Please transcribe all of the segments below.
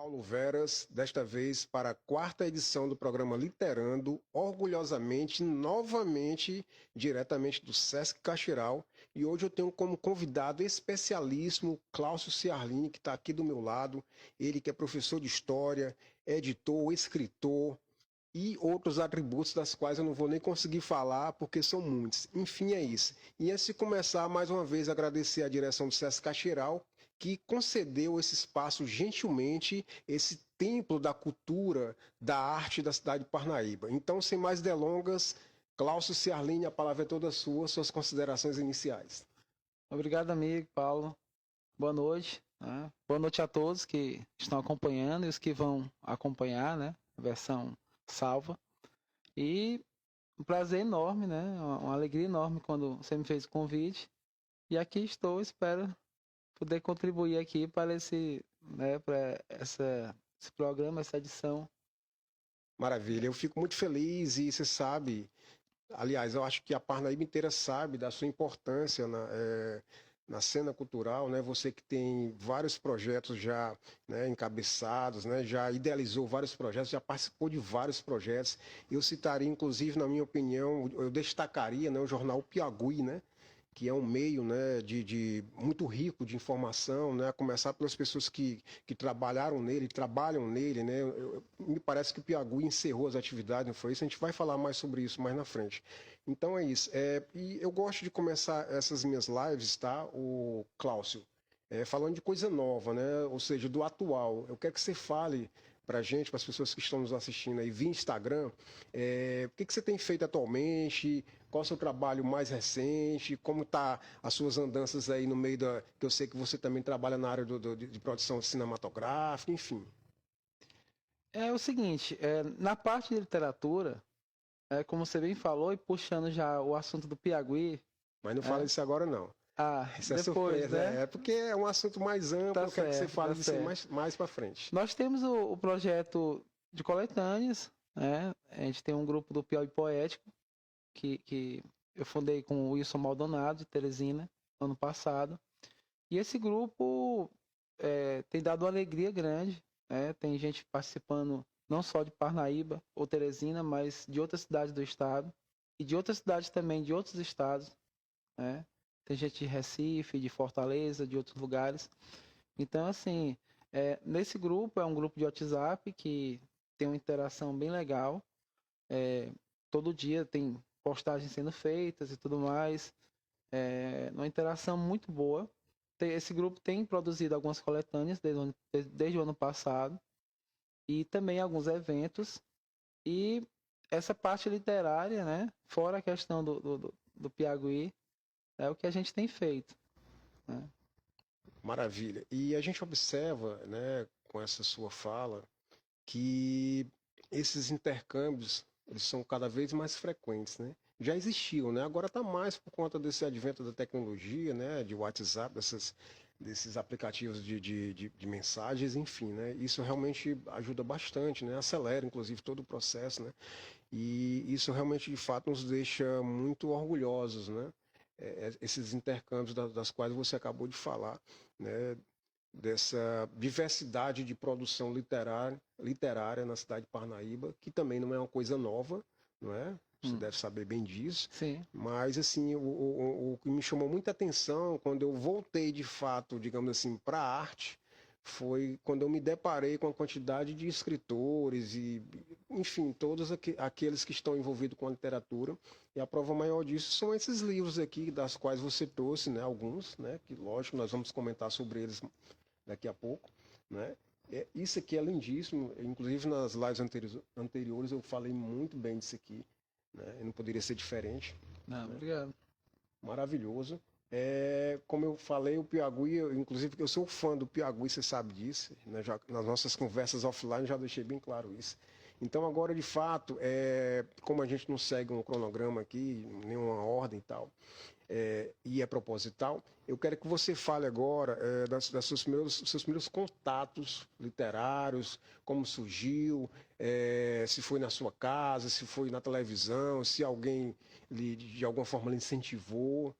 Paulo Veras, desta vez para a quarta edição do programa Literando, orgulhosamente, novamente, diretamente do Sesc Caxiral. E hoje eu tenho como convidado especialíssimo Cláudio Ciarline, que está aqui do meu lado. Ele que é professor de História, editor, escritor e outros atributos das quais eu não vou nem conseguir falar, porque são muitos. Enfim, é isso. E antes de começar, mais uma vez, agradecer à direção do Sesc Caxiral, que concedeu esse espaço gentilmente, esse templo da cultura, da arte da cidade de Parnaíba. Então, sem mais delongas, Cláudio Ciarline, a palavra é toda sua, suas considerações iniciais. Obrigado, amigo Paulo. Boa noite. Né? Boa noite a todos que estão acompanhando e os que vão acompanhar, né? A versão salva. E um prazer enorme, né? Uma alegria enorme quando você me fez o convite. E aqui estou, espero poder contribuir aqui para esse programa, essa edição. Maravilha, eu fico muito feliz e você sabe, aliás, eu acho que a Parnaíba inteira sabe da sua importância na cena cultural, né? Você que tem vários projetos já, né, encabeçados, né? Já idealizou vários projetos, já participou de vários projetos. Eu citaria, inclusive, na minha opinião, eu destacaria, né, o jornal Piauí, né? Que é um meio, né, muito rico de informação, né, a começar pelas pessoas que trabalharam nele, trabalham nele, né, me parece que o Piauí encerrou as atividades, não foi isso? A gente vai falar mais sobre isso mais na frente. Então é isso. E eu gosto de começar essas minhas lives, tá, o Cláudio, falando de coisa nova, né, ou seja, do atual. Eu quero que você fale para a gente, para as pessoas que estão nos assistindo aí via Instagram, o que você tem feito atualmente, qual é o seu trabalho mais recente, como tá as suas andanças aí no meio da... que eu sei que você também trabalha na área de produção cinematográfica, enfim. É o seguinte, na parte de literatura, como você bem falou, e puxando já o assunto do Piauí... Mas não fala disso agora, não. Isso é depois, surpresa, né? Porque é um assunto mais amplo, Tá eu quero que você certo, fale tá disso aí certo. mais para frente. Nós temos o projeto de coletâneas, né? A gente tem um grupo do Piauí Poético, que eu fundei com o Wilson Maldonado, de Teresina, ano passado. E esse grupo tem dado uma alegria grande, né? Tem gente participando não só de Parnaíba ou Teresina, mas de outras cidades do estado e de outras cidades também de outros estados, né? Tem gente de Recife, de Fortaleza, de outros lugares. Então, assim, nesse grupo, é um grupo de WhatsApp que tem uma interação bem legal. Todo dia tem postagens sendo feitas e tudo mais. Uma interação muito boa. Esse grupo tem produzido algumas coletâneas desde o ano passado e também alguns eventos. E essa parte literária, né, fora a questão do Piauí, é o que a gente tem feito, né? Maravilha. E a gente observa, né, com essa sua fala, que esses intercâmbios eles são cada vez mais frequentes, né? Já existiam, né? Agora está mais por conta desse advento da tecnologia, né? De WhatsApp, desses aplicativos de mensagens, enfim, né? Isso realmente ajuda bastante, né? Acelera, inclusive, todo o processo, né? E isso realmente, de fato, nos deixa muito orgulhosos, né? Esses intercâmbios das quais você acabou de falar, né? Dessa diversidade de produção literária na cidade de Parnaíba, que também não é uma coisa nova, não é? Você deve saber bem disso. Sim. Mas, assim, o que me chamou muita atenção quando eu voltei, de fato, digamos assim, para a arte, foi quando eu me deparei com a quantidade de escritores e, enfim, todos aqueles que estão envolvidos com a literatura. E a prova maior disso são esses livros aqui, das quais você trouxe, né, alguns, né, que, lógico, nós vamos comentar sobre eles daqui a pouco, né? Isso aqui é lindíssimo, inclusive nas lives anteriores eu falei muito bem disso aqui, né? Não poderia ser diferente. Não, Né? obrigado. Maravilhoso. Como eu falei, o Piauí, inclusive eu sou fã do Piauí, você sabe disso, né? Nas nossas conversas offline já deixei bem claro isso. Então agora, de fato, como a gente não segue um cronograma aqui, nenhuma ordem e tal, e é proposital, eu quero que você fale agora dos seus primeiros contatos literários, como surgiu, se foi na sua casa, se foi na televisão, se alguém de alguma forma lhe incentivou.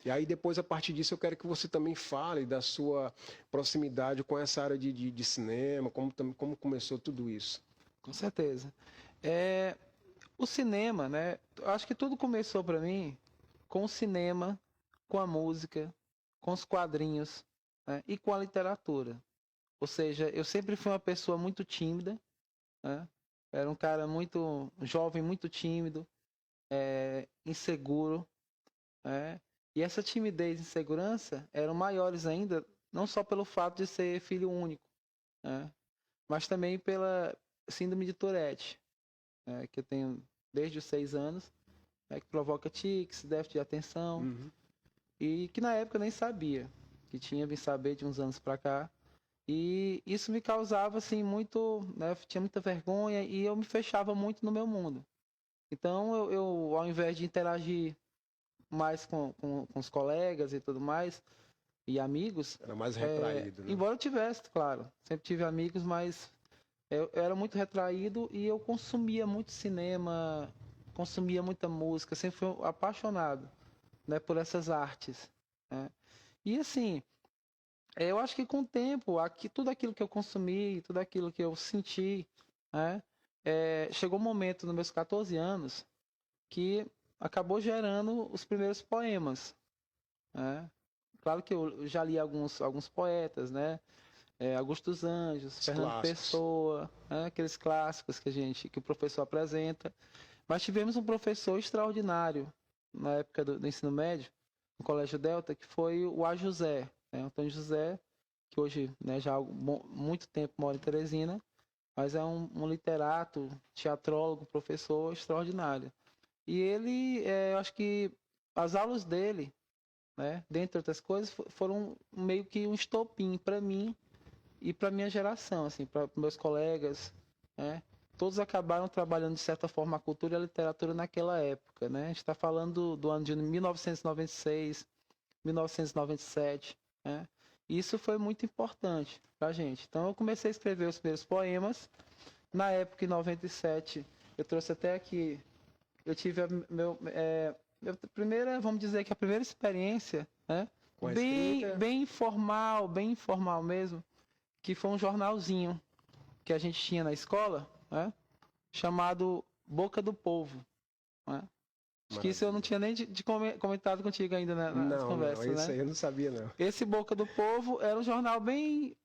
E aí depois, a partir disso, eu quero que você também fale da sua proximidade com essa área de cinema, como começou tudo isso. Com certeza. É, o cinema, né? Eu acho que tudo começou para mim com o cinema, com a música, com os quadrinhos, né? E com a literatura. Ou seja, eu sempre fui uma pessoa muito tímida, né? Era um cara muito jovem, muito tímido, inseguro, né? E essa timidez e insegurança eram maiores ainda, não só pelo fato de ser filho único, né? Mas também pela síndrome de Tourette, né? Que eu tenho desde os 6 anos, né? Que provoca tics, déficit de atenção, Uhum. e que na época eu nem sabia, que tinha vindo saber de uns anos para cá. E isso me causava, assim, muito, né? Eu tinha muita vergonha e eu me fechava muito no meu mundo. Então, eu ao invés de interagir mais com os colegas e tudo mais, e amigos, Era mais retraído, né? embora eu tivesse, claro, sempre tive amigos, mas eu era muito retraído e eu consumia muito cinema, consumia muita música, sempre fui apaixonado, né, por essas artes, né? E assim, eu acho que com o tempo, tudo aquilo que eu consumi, tudo aquilo que eu senti, né, chegou um momento nos meus 14 anos que acabou gerando os primeiros poemas, né? Claro que eu já li alguns poetas, né? Augusto dos Anjos, Os Fernando clássicos. Pessoa, né? Aqueles clássicos que o professor apresenta. Mas tivemos um professor extraordinário na época do ensino médio, no Colégio Delta, que foi o A. José, né? Antônio José, que hoje, né, já há muito tempo mora em Teresina, mas é um literato, teatrólogo, professor extraordinário. E ele, eu acho que as aulas dele, né, dentre outras coisas, foram meio que um estopim para mim e para minha geração, assim, para meus colegas, né? Todos acabaram trabalhando de certa forma a cultura e a literatura naquela época, né? A gente está falando do ano de 1996, 1997, né? E isso foi muito importante para a gente. Então eu comecei a escrever os primeiros poemas. Na época, em 97, eu trouxe até aqui, eu tive minha primeira, vamos dizer que a primeira experiência, né? Com a escrita. Bem informal mesmo, que foi um jornalzinho que a gente tinha na escola, né? Chamado Boca do Povo, né? Acho que isso eu não Maravilha. tinha nem comentado contigo ainda nas Não, conversas, isso né? aí eu não sabia, não. Esse Boca do Povo era um jornal bem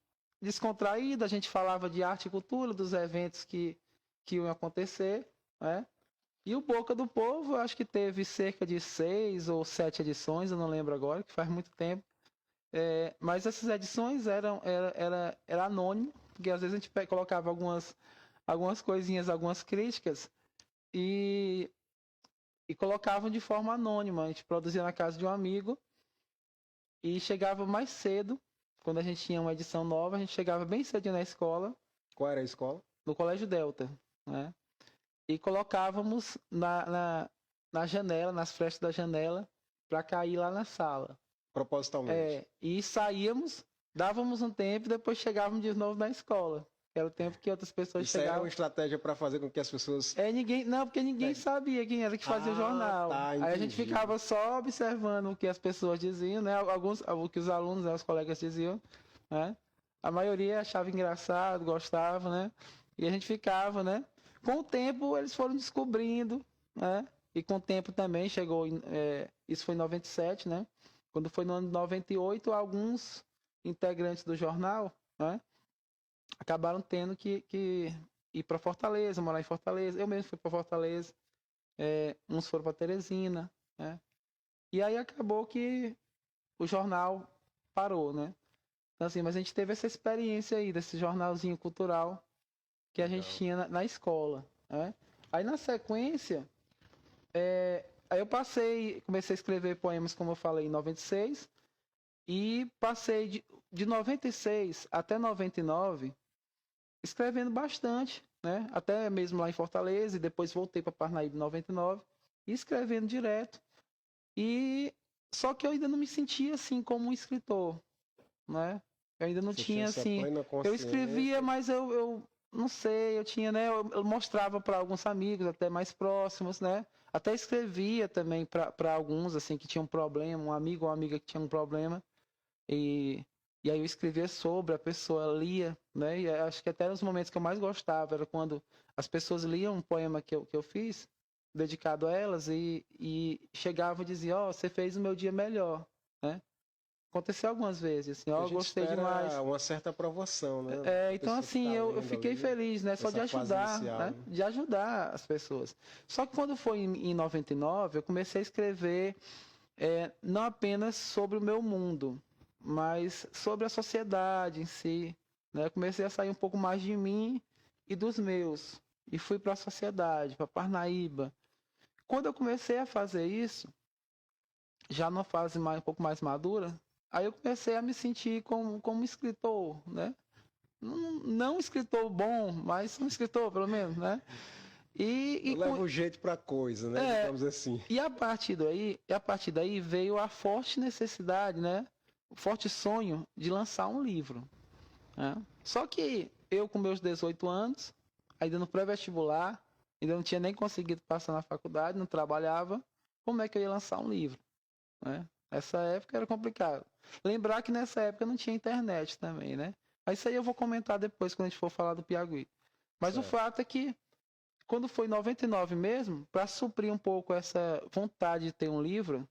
descontraído, a gente falava de arte e cultura, dos eventos que iam acontecer, né? E o Boca do Povo, eu acho que teve cerca de 6 ou 7 edições, eu não lembro agora, que faz muito tempo. Mas essas edições era anônimo, porque às vezes a gente colocava algumas coisinhas, algumas críticas, e, e colocavam de forma anônima. A gente produzia na casa de um amigo e chegava mais cedo. Quando a gente tinha uma edição nova, a gente chegava bem cedinho na escola, Qual era a escola? no Colégio Delta, né? E colocávamos na janela, nas frestas da janela, para cair lá na sala. Propositalmente. E saíamos, dávamos um tempo e depois chegávamos de novo na escola. Era o tempo que outras pessoas Isso aí era chegavam. uma estratégia para fazer com que as pessoas. Porque ninguém sabia quem era que fazia o jornal. Tá, Aí a gente entendi. ficava só observando o que as pessoas diziam, né? O que os alunos, né, os colegas diziam, né? A maioria achava engraçado, gostava, né? E a gente ficava, né? Com o tempo eles foram descobrindo, né? E com o tempo também chegou, isso foi em 97, né? Quando foi no ano de 98, alguns integrantes do jornal, né, acabaram tendo que ir para Fortaleza, morar em Fortaleza. Eu mesmo fui para Fortaleza, uns foram para Teresina, né? E aí acabou que o jornal parou, né? Então, assim, mas a gente teve essa experiência aí, desse jornalzinho cultural que a gente Legal. tinha na escola, né? Aí na sequência, aí eu comecei a escrever poemas, como eu falei, em 96, e passei de 96 até 99 escrevendo bastante, né? Até mesmo lá em Fortaleza, e depois voltei para Parnaíba em 99, e escrevendo direto. E só que eu ainda não me sentia assim como um escritor, né? Eu ainda não Você tinha tinha essa assim. plena Eu escrevia, consciência. mas eu não sei, eu tinha, né? Eu mostrava para alguns amigos até mais próximos, né? Até escrevia também para alguns, assim, que tinham um problema, um amigo ou uma amiga que tinha um problema. E aí eu escrevia sobre, a pessoa lia, né? E acho que até nos momentos que eu mais gostava era quando as pessoas liam um poema que eu fiz, dedicado a elas, e chegava e dizia, ó, você fez o meu dia melhor, né? Aconteceu algumas vezes, assim, A ó, gente gostei espera demais. uma certa aprovação, né? A Então, pessoa que assim, está eu lendo fiquei ali, feliz, né? Só de nessa fase ajudar, inicial, né? né? De ajudar as pessoas. Só que quando foi em 99, eu comecei a escrever não apenas sobre o meu mundo, mas sobre a sociedade em si, né? Eu comecei a sair um pouco mais de mim e dos meus. E fui para a sociedade, para Parnaíba. Quando eu comecei a fazer isso, já numa fase um pouco mais madura, aí eu comecei a me sentir como escritor, né? Não um escritor bom, mas um escritor, pelo menos, né? Eu levo o jeito para a coisa, né? Digamos assim. E a partir daí veio a forte necessidade, né? O forte sonho de lançar um livro, né? Só que eu, com meus 18 anos, ainda no pré-vestibular, ainda não tinha nem conseguido passar na faculdade, não trabalhava, como é que eu ia lançar um livro, né? Essa época era complicado. Lembrar que nessa época não tinha internet também, né? Mas isso aí eu vou comentar depois, quando a gente for falar do Piauí. Mas Certo. o fato é que, quando foi em 99 mesmo, para suprir um pouco essa vontade de ter um livro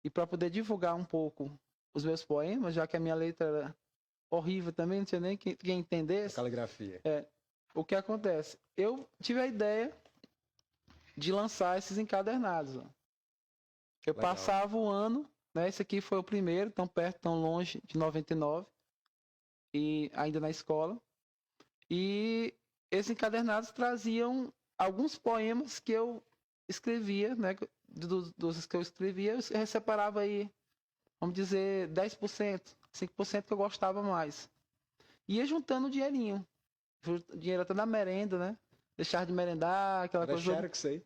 e para poder divulgar um pouco os meus poemas, já que a minha letra era horrível também, não tinha nem quem entendesse. A caligrafia. O que acontece? Eu tive a ideia de lançar esses encadernados. Ó. Eu Legal. passava o ano, né? Esse aqui foi o primeiro, tão perto, tão longe, de 99, e ainda na escola. E esses encadernados traziam alguns poemas que eu escrevia, né? Dos que eu escrevia, eu separava aí, vamos dizer, 10%, 5% que eu gostava mais. Ia juntando o dinheirinho. O dinheiro até na merenda, né? Deixar de merendar, aquela Era coisa. Xerox aí?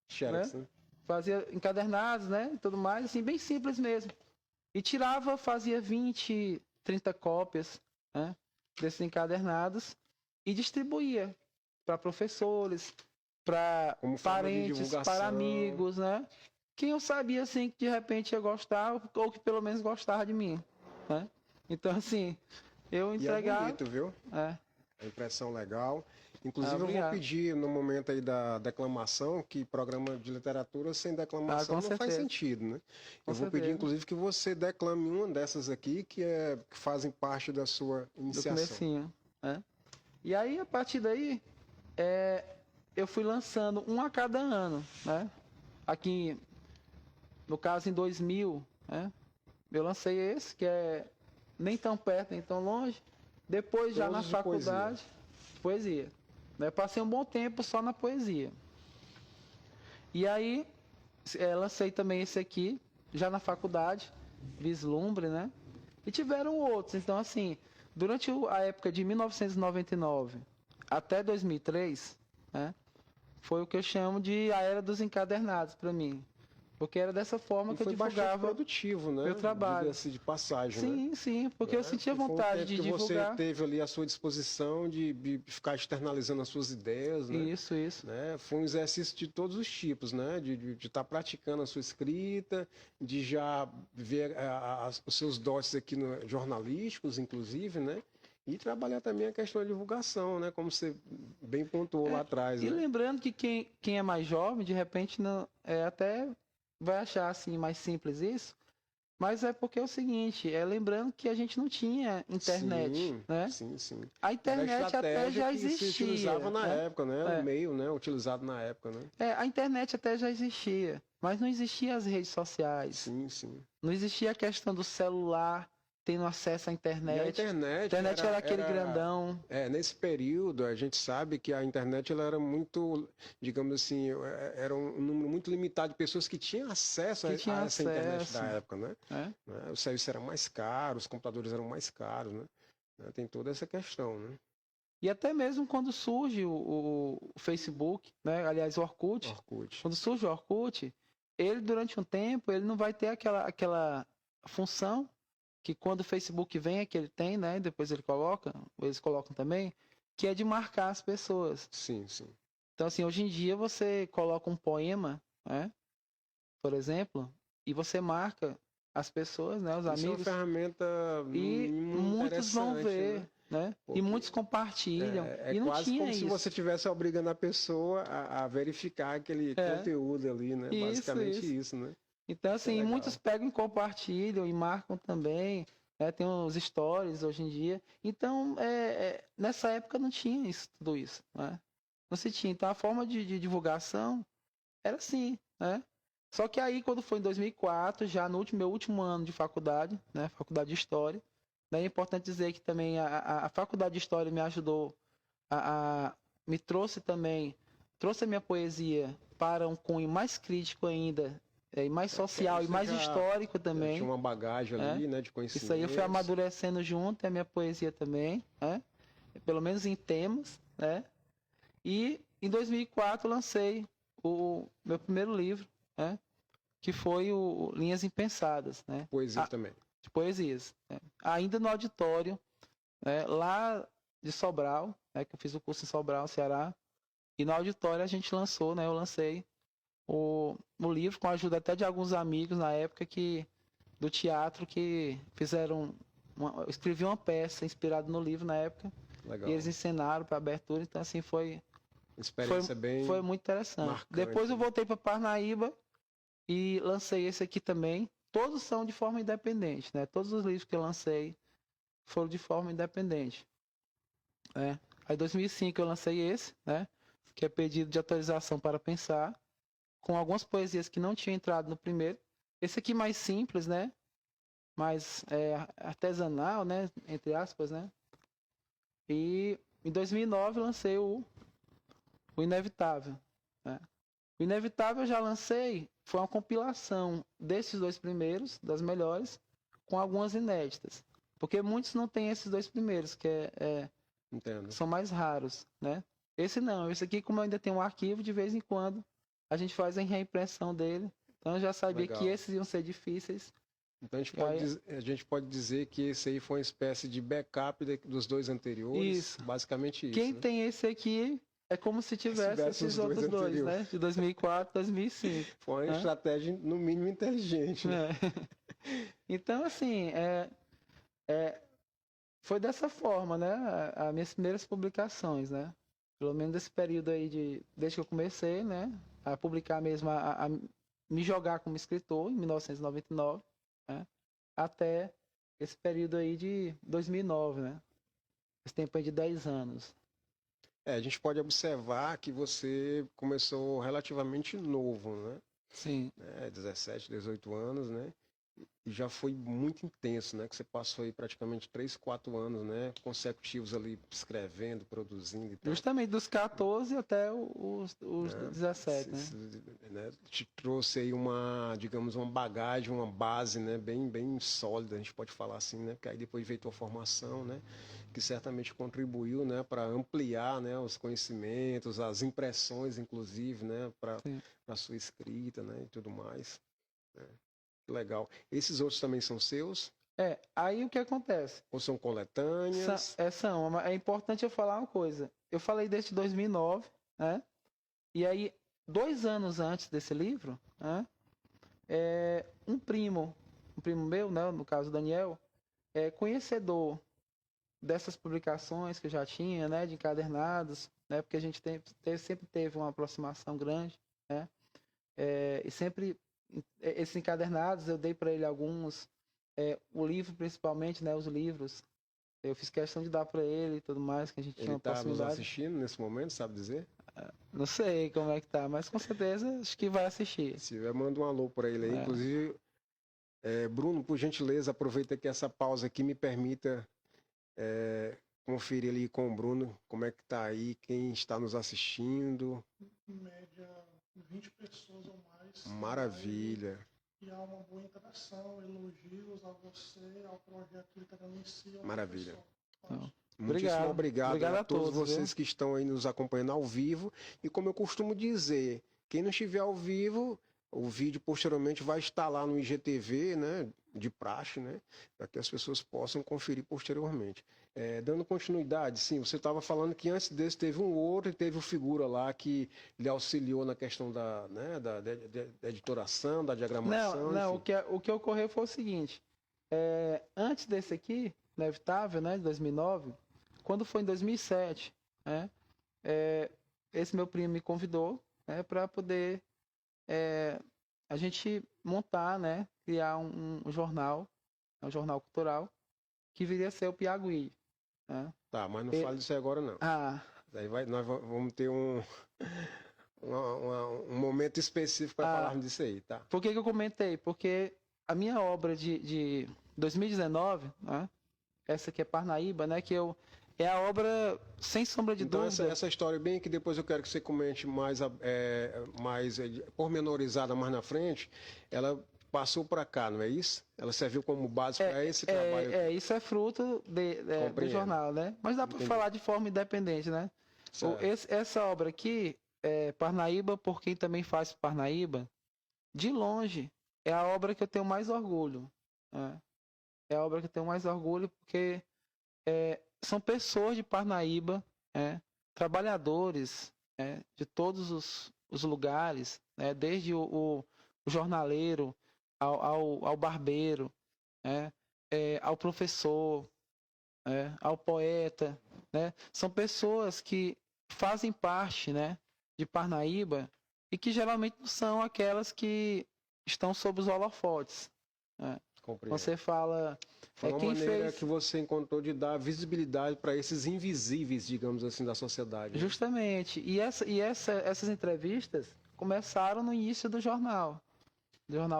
Xerox, né? Fazia encadernados, né? E tudo mais, assim, bem simples mesmo. E tirava, fazia 20, 30 cópias, né? Desses encadernados e distribuía para professores, para parentes, para amigos, né? Quem eu sabia, assim, que de repente ia gostar ou que pelo menos gostava de mim, né? Então, assim, eu entregava... E é bonito, viu? A impressão legal. Inclusive, eu vou pedir, no momento aí da declamação, que programa de literatura sem declamação não faz sentido, né? Eu vou pedir, inclusive, que você declame uma dessas aqui, que fazem parte da sua iniciação. Do comecinho, né? E aí, a partir daí, eu fui lançando um a cada ano, né? Aqui, no caso, em 2000, né? Eu lancei esse, que é nem tão perto, nem tão longe. Depois, já na faculdade, poesia. Né? Passei um bom tempo só na poesia. E aí, lancei também esse aqui, já na faculdade, Vislumbre, né? E tiveram outros. Então, assim, durante a época de 1999 até 2003, né? Foi o que eu chamo de a era dos encadernados para mim. Porque era dessa forma que eu divulgava produtivo, né? meu trabalho. De passagem, sim, né? Sim, porque eu sentia vontade de divulgar. Você teve ali à sua disposição de ficar externalizando as suas ideias, né? Isso. Né? Foi um exercício de todos os tipos, né? De estar praticando a sua escrita, de já ver os seus dotes aqui jornalísticos, inclusive, né? E trabalhar também a questão da divulgação, né? Como você bem pontuou lá atrás. E né? lembrando que quem é mais jovem, de repente, não, até vai achar assim mais simples isso, mas é porque é o seguinte, lembrando que a gente não tinha internet, né? Sim. A internet até já existia. Se utilizava na época, né? O meio, né? Utilizado na época, né? A internet até já existia, mas não existiam as redes sociais. Sim. Não existia a questão do celular tendo acesso à internet. E a internet era aquele grandão. Nesse período, a gente sabe que a internet ela era muito, digamos assim, era um número muito limitado de pessoas que tinham acesso a essa internet da época, né? O serviço era mais caro, os computadores eram mais caros, né? Tem toda essa questão, né? E até mesmo quando surge o Facebook, né? Aliás, o Orkut. Quando surge o Orkut, ele durante um tempo, ele não vai ter aquela função que quando o Facebook vem é que ele tem, né? Depois eles colocam também, que é de marcar as pessoas. Sim, sim. Então, assim, hoje em dia você coloca um poema, né, por exemplo, e você marca as pessoas, né, os Isso é uma amigos, ferramenta e muito muitos vão interessante, ver, né? né? E Porque muitos compartilham. é E não quase tinha como se isso. você estivesse obrigando a pessoa a verificar aquele É. conteúdo ali, né? Basicamente isso, né? Então, Isso é assim, legal. muitos pegam e compartilham e marcam também, né? Tem uns stories hoje em dia. Então, nessa época não tinha tudo isso, né? Não se tinha. Então, a forma de divulgação era assim, né? Só que aí, quando foi em 2004, já no meu último ano de faculdade, né? Faculdade de História, né? É importante dizer que também a Faculdade de História me ajudou me trouxe também, trouxe a minha poesia para um cunho mais crítico ainda, e mais social e Você mais histórico já também. tinha uma bagagem ali, né? De conhecimento. Isso aí eu fui amadurecendo junto, a minha poesia também, né? Pelo menos em temas, né? E em 2004 eu lancei o meu primeiro livro, né? Que foi o Linhas Impensadas, né? Poesia também. De poesias. Né? Ainda no auditório, né? Lá de Sobral, né? Que eu fiz o curso em Sobral, Ceará. E no auditório a gente lançou, né? Eu lancei o livro com a ajuda até de alguns amigos na época do teatro que fizeram eu escrevi uma peça inspirada no livro na época. Legal. E eles encenaram para abertura, então assim foi experiência bem foi muito interessante. marcante. Depois eu voltei para Parnaíba e lancei esse aqui também. Todos são de forma independente, né? Todos os livros que eu lancei foram de forma independente. Aí em 2005 eu lancei esse, né? Que é Pedido de Autorização para Pensar, com algumas poesias que não tinham entrado no primeiro. Esse aqui mais simples, né? Mais artesanal, né? Entre aspas, né? E em 2009 eu lancei o Inevitável. Né? O Inevitável eu já lancei, foi uma compilação desses dois primeiros, das melhores, com algumas inéditas. Porque muitos não têm esses dois primeiros, que são mais raros, né? Esse não, esse aqui, como eu ainda tenho um arquivo, de vez em quando a gente faz a reimpressão dele. Então eu já sabia que esses iam ser difíceis. Então a gente pode dizer que esse aí foi uma espécie de backup dos dois anteriores. Isso. Basicamente isso. Quem tem esse aqui é como se tivesse esses outros dois, né? De 2004, 2005. Foi uma estratégia, no mínimo, inteligente. Né? Então, assim, foi dessa forma, né? As minhas primeiras publicações, né? Pelo menos desse período aí, desde que eu comecei, né? A publicar mesmo, a me jogar como escritor, em 1999, né? Até esse período aí de 2009, né? Esse tempo aí de 10 anos. A gente pode observar que você começou relativamente novo, né? Sim. 17, 18 anos, né? E já foi muito intenso, né? Que você passou aí praticamente 3, 4 anos, né? Consecutivos ali, escrevendo, produzindo e tal. Justamente dos 14 até os 17, né? Te trouxe aí digamos, uma bagagem, uma base, né? Bem sólida, a gente pode falar assim, né? Porque aí depois veio tua formação, né? Que certamente contribuiu, né? Para ampliar, né? Os conhecimentos, as impressões, inclusive, né? Para a sua escrita, né? E tudo mais. Né? Legal. Esses outros também são seus? Aí o que acontece? Ou são coletâneas? São. É importante eu falar uma coisa. Eu falei desde 2009, né? E aí, 2 anos antes desse livro, né? Um primo meu, né? No caso, Daniel, conhecedor dessas publicações que eu já tinha, né? De encadernados, né? Porque a gente sempre teve uma aproximação grande, né? E sempre esses encadernados eu dei para ele alguns, o livro principalmente, né, os livros eu fiz questão de dar para ele e tudo mais, que a gente tinha uma possibilidade. Ele está nos assistindo nesse momento, sabe dizer? Não sei como é que tá, mas com certeza acho que vai assistir. Se tiver, manda um alô para ele aí. Inclusive, Bruno, por gentileza, aproveita que essa pausa aqui me permita conferir ali com o Bruno como é que tá aí, quem está nos assistindo. Em média, 20 pessoas ou mais. Maravilha. E há uma boa interação, elogios a você, ao projeto Literando em si. Maravilha. Muitíssimo obrigado a todos vocês que estão aí nos acompanhando ao vivo. E como eu costumo dizer, quem não estiver ao vivo, o vídeo posteriormente vai estar lá no IGTV, né, de praxe, né, para que as pessoas possam conferir posteriormente. Dando continuidade, sim, você estava falando que antes desse teve um outro e teve o figura lá que lhe auxiliou na questão da, né, da editoração, da diagramação, Não, enfim. o que ocorreu foi o seguinte, antes desse aqui, Inevitável, né, de 2009, quando foi em 2007, né, esse meu primo me convidou, né, para poder a gente montar, né, criar um jornal, um jornal cultural, que viria a ser o Piauí. Né? Tá, mas não fale disso aí agora não. Ah, Daí nós vamos ter um momento específico para falarmos disso aí, tá? por que eu comentei? Porque a minha obra de 2019, né, essa aqui é Parnaíba, né, é a obra, sem sombra de Então, dúvida. essa história bem que depois eu quero que você comente mais pormenorizada mais na frente, ela passou para cá, não é isso? Ela serviu como base para esse trabalho. Isso é fruto do jornal, né? Mas dá para falar de forma independente, né? Essa obra aqui, Parnaíba, por quem também faz Parnaíba, de longe, é a obra que eu tenho mais orgulho. Né? É a obra que eu tenho mais orgulho porque são pessoas de Parnaíba, trabalhadores de todos os lugares, né? Desde o jornaleiro ao barbeiro, ao professor, ao poeta. Né? São pessoas que fazem parte, né, de Parnaíba e que geralmente não são aquelas que estão sob os holofotes. Né? Você fala... Foi uma maneira que você encontrou de dar visibilidade para esses invisíveis, digamos assim, da sociedade. Né? Justamente. E essas entrevistas começaram no início do jornal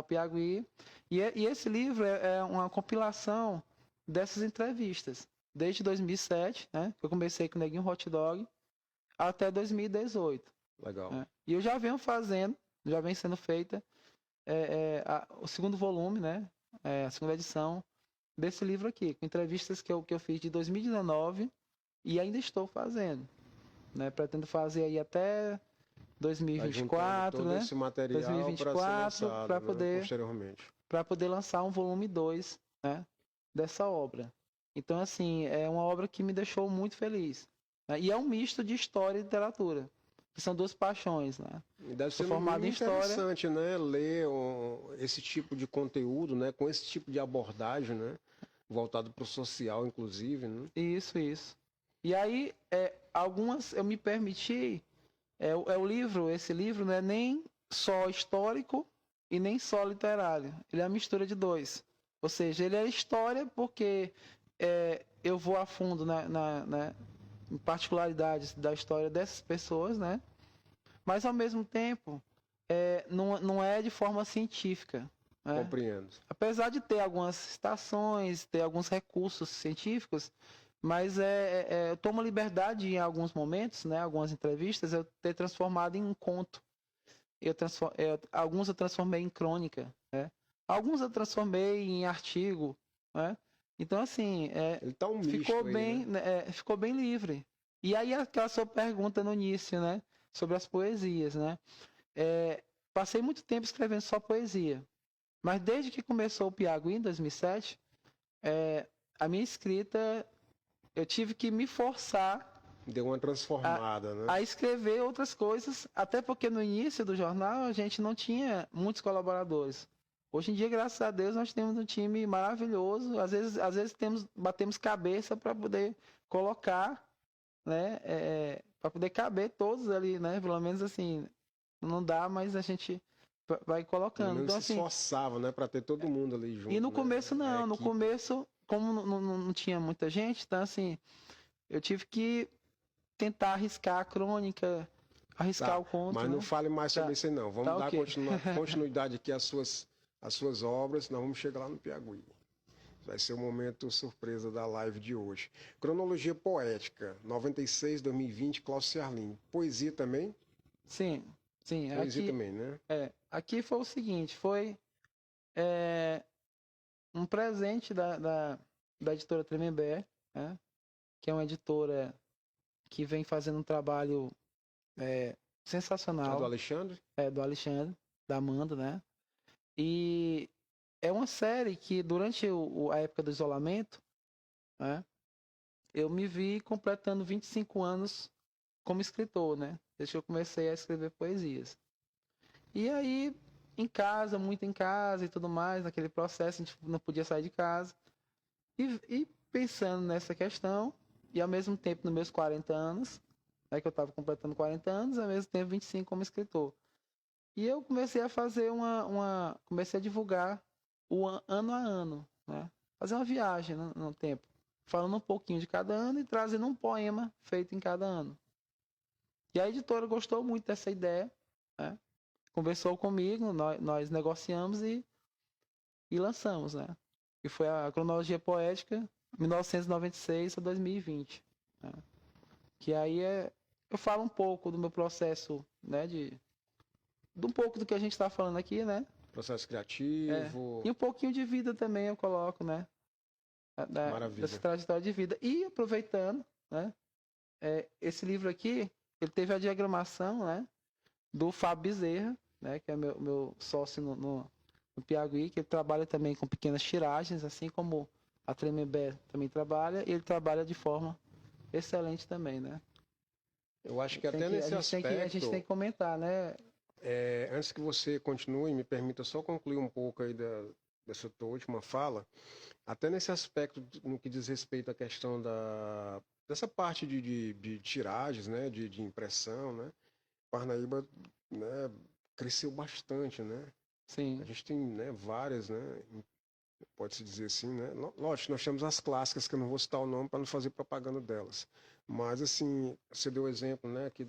Piauí. E esse livro é uma compilação dessas entrevistas. Desde 2007, né? Eu comecei com o Neguinho Hot Dog, até 2018. Legal. Né? E eu já venho fazendo, já vem sendo feita o segundo volume, né? A segunda edição desse livro aqui, com entrevistas que eu fiz de 2019 e ainda estou fazendo. Né? Pretendo fazer aí até 2024, todo né? esse material 2024 para poder posteriormente. Para poder lançar um volume 2, né, dessa obra. Então, assim, é uma obra que me deixou muito feliz. Né? E é um misto de história e literatura, que são duas paixões, né? E deve ser formado em interessante, né, ler esse tipo de conteúdo, né, com esse tipo de abordagem, né, voltado para o social, inclusive, né? Isso. E aí, algumas eu me permiti, esse livro não é nem só histórico e nem só literário. Ele é uma mistura de dois. Ou seja, ele é história porque eu vou a fundo em particularidades da história dessas pessoas, né? Mas, ao mesmo tempo, não é de forma científica. Né? Compreendo. Apesar de ter algumas citações, ter alguns recursos científicos, mas eu tomo liberdade em alguns momentos, né? Algumas entrevistas, eu ter transformado em um conto. Alguns eu transformei em crônica, né? Alguns eu transformei em artigo, né? Então, assim, ele tá ficou aí, bem, né? Ficou bem livre. E aí aquela sua pergunta no início, né? Sobre as poesias, né? Passei muito tempo escrevendo só poesia, mas desde que começou o Piauí em 2007, a minha escrita, eu tive que me forçar. Deu uma transformada, né? A escrever outras coisas, até porque no início do jornal a gente não tinha muitos colaboradores. Hoje em dia, graças a Deus, nós temos um time maravilhoso. Às vezes batemos cabeça para poder colocar, né? Para poder caber todos ali, né? Pelo menos assim, não dá, mas a gente vai colocando. Então, se esforçava, né? Para ter todo mundo ali junto. E no começo não, no começo, como não tinha muita gente, então assim, eu tive que tentar arriscar a crônica, arriscar o conto. Mas não fale mais sobre isso aí, não. Vamos dar continuidade aqui às suas obras, nós vamos chegar lá no Piauí. Vai ser o momento surpresa da live de hoje. Cronologia poética, 96-2020, Cláudio Ciarline. Poesia também? Sim. Poesia também, né? Aqui foi o seguinte, foi um presente da editora Tremembé, né? Que é uma editora que vem fazendo um trabalho sensacional. Do Alexandre? Do Alexandre. da Amanda, né? E é uma série que durante a época do isolamento, né? Eu me vi completando 25 anos como escritor, né? Desde que eu comecei a escrever poesias. E aí, em casa, muito em casa e tudo mais, naquele processo, a gente não podia sair de casa. E pensando nessa questão, e ao mesmo tempo, nos meus 40 anos, né, que eu estava completando 40 anos, ao mesmo tempo 25 como escritor. E eu comecei a fazer comecei a divulgar ano a ano, né? Fazer uma viagem no tempo, falando um pouquinho de cada ano e trazendo um poema feito em cada ano. E a editora gostou muito dessa ideia, né? Conversou comigo, nós negociamos e lançamos, né? E foi a cronologia poética 1996 a 2020, né? Que aí eu falo um pouco do meu processo, né? De um pouco do que a gente está falando aqui, né? Processo criativo. E um pouquinho de vida também eu coloco, né? Maravilha. Dessa trajetória de vida. E aproveitando, né? Esse livro aqui, ele teve a diagramação, né? Do Fábio Bezerra, né? Que é meu sócio no Piauí, que ele trabalha também com pequenas tiragens, assim como a Tremembé também trabalha, e ele trabalha de forma excelente também, né? Eu acho que até nesse aspecto... A gente tem que comentar, né? Antes que você continue, me permita só concluir um pouco aí dessa tua última fala. Até nesse aspecto, no que diz respeito à questão dessa parte de tiragens, né? De impressão, né? Parnaíba, né, cresceu bastante, né? Sim. A gente tem, né, várias, né? Pode-se dizer assim, né? Lógico, nós temos as clássicas, que eu não vou citar o nome para não fazer propaganda delas. Mas, assim, você deu o exemplo, né, aqui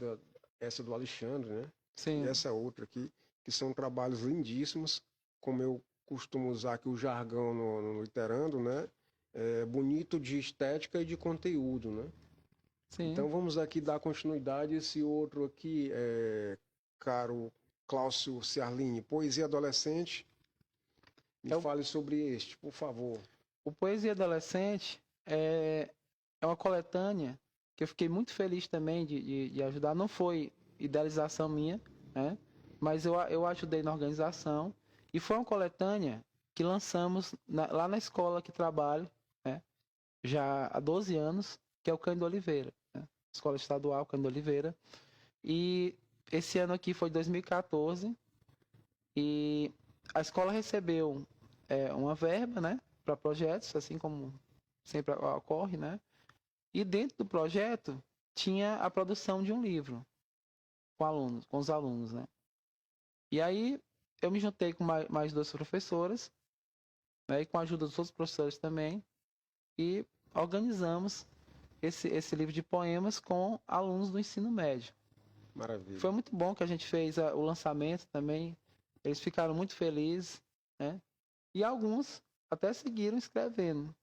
essa do Alexandre, né? Sim. E essa outra aqui, que são trabalhos lindíssimos, como eu costumo usar aqui o jargão no Literando, né? Bonito de estética e de conteúdo, né? Sim. Então vamos aqui dar continuidade a esse outro aqui, caro Cláudio Ciarlini, Poesia Adolescente. Me fale sobre este, por favor. O Poesia Adolescente é uma coletânea que eu fiquei muito feliz também de ajudar. Não foi idealização minha, né? Mas eu ajudei na organização. E foi uma coletânea que lançamos lá na escola que trabalho, né? Já há 12 anos, que é o Cândido Oliveira, né? Escola Estadual Cândido Oliveira. E esse ano aqui foi 2014. E a escola recebeu uma verba, né? Para projetos, assim como sempre ocorre, né? E dentro do projeto tinha a produção de um livro com os alunos, né? E aí eu me juntei com mais duas professoras, né? E com a ajuda dos outros professores também, e organizamos esse livro de poemas com alunos do ensino médio. Maravilha. Foi muito bom que a gente fez o lançamento também. Eles ficaram muito felizes, né? E alguns até seguiram escrevendo.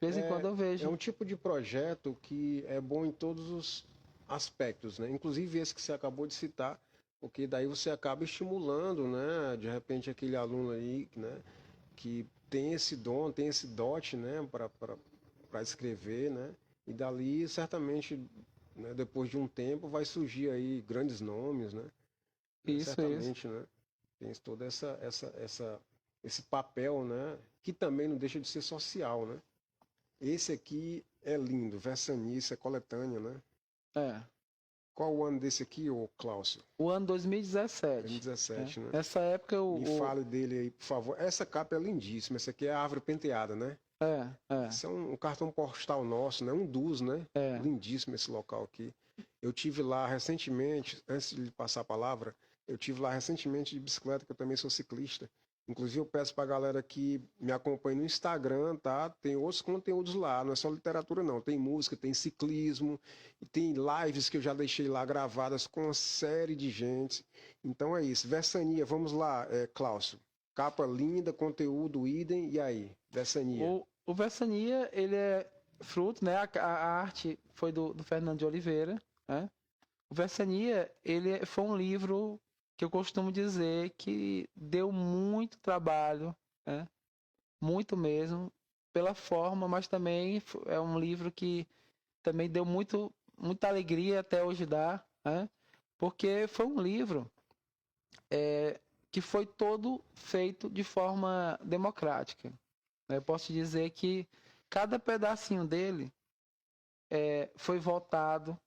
De vez em quando eu vejo. É um tipo de projeto que é bom em todos os aspectos, né? Inclusive esse que você acabou de citar, porque daí você acaba estimulando, né? De repente aquele aluno aí, né? Que tem esse dom, tem esse dote, né? Para escrever, né? E dali certamente, né? Depois de um tempo vai surgir aí grandes nomes, né? Certamente, né? Tem todo esse papel, né? Que também não deixa de ser social, né? Esse aqui é lindo, Versanice, é coletânea, né? Qual o ano desse aqui, ô Cláudio? O ano 2017. 2017, né? Nessa época Me fale dele aí, por favor. Essa capa é lindíssima, essa aqui é a árvore penteada, né? Isso é um cartão postal nosso, né? Um dos, né? Lindíssimo esse local aqui. Eu tive lá recentemente, antes de lhe passar a palavra, eu tive lá recentemente de bicicleta, que eu também sou ciclista. Inclusive eu peço pra galera que me acompanhe no Instagram, tá? Tem outros conteúdos lá, não é só literatura não. Tem música, tem ciclismo, e tem lives que eu já deixei lá gravadas com uma série de gente. Então é isso. Versania, vamos lá, Cláudio. Capa linda, conteúdo idem, e aí? Versania. O Versania, ele é fruto, né? A arte foi do Fernando de Oliveira, né? O Versania, ele foi um livro que eu costumo dizer que deu muito trabalho, né? Muito mesmo, pela forma, mas também é um livro que também deu muita alegria, até hoje dá, né? Porque foi um livro que foi todo feito de forma democrática. Eu posso te dizer que cada pedacinho dele foi votado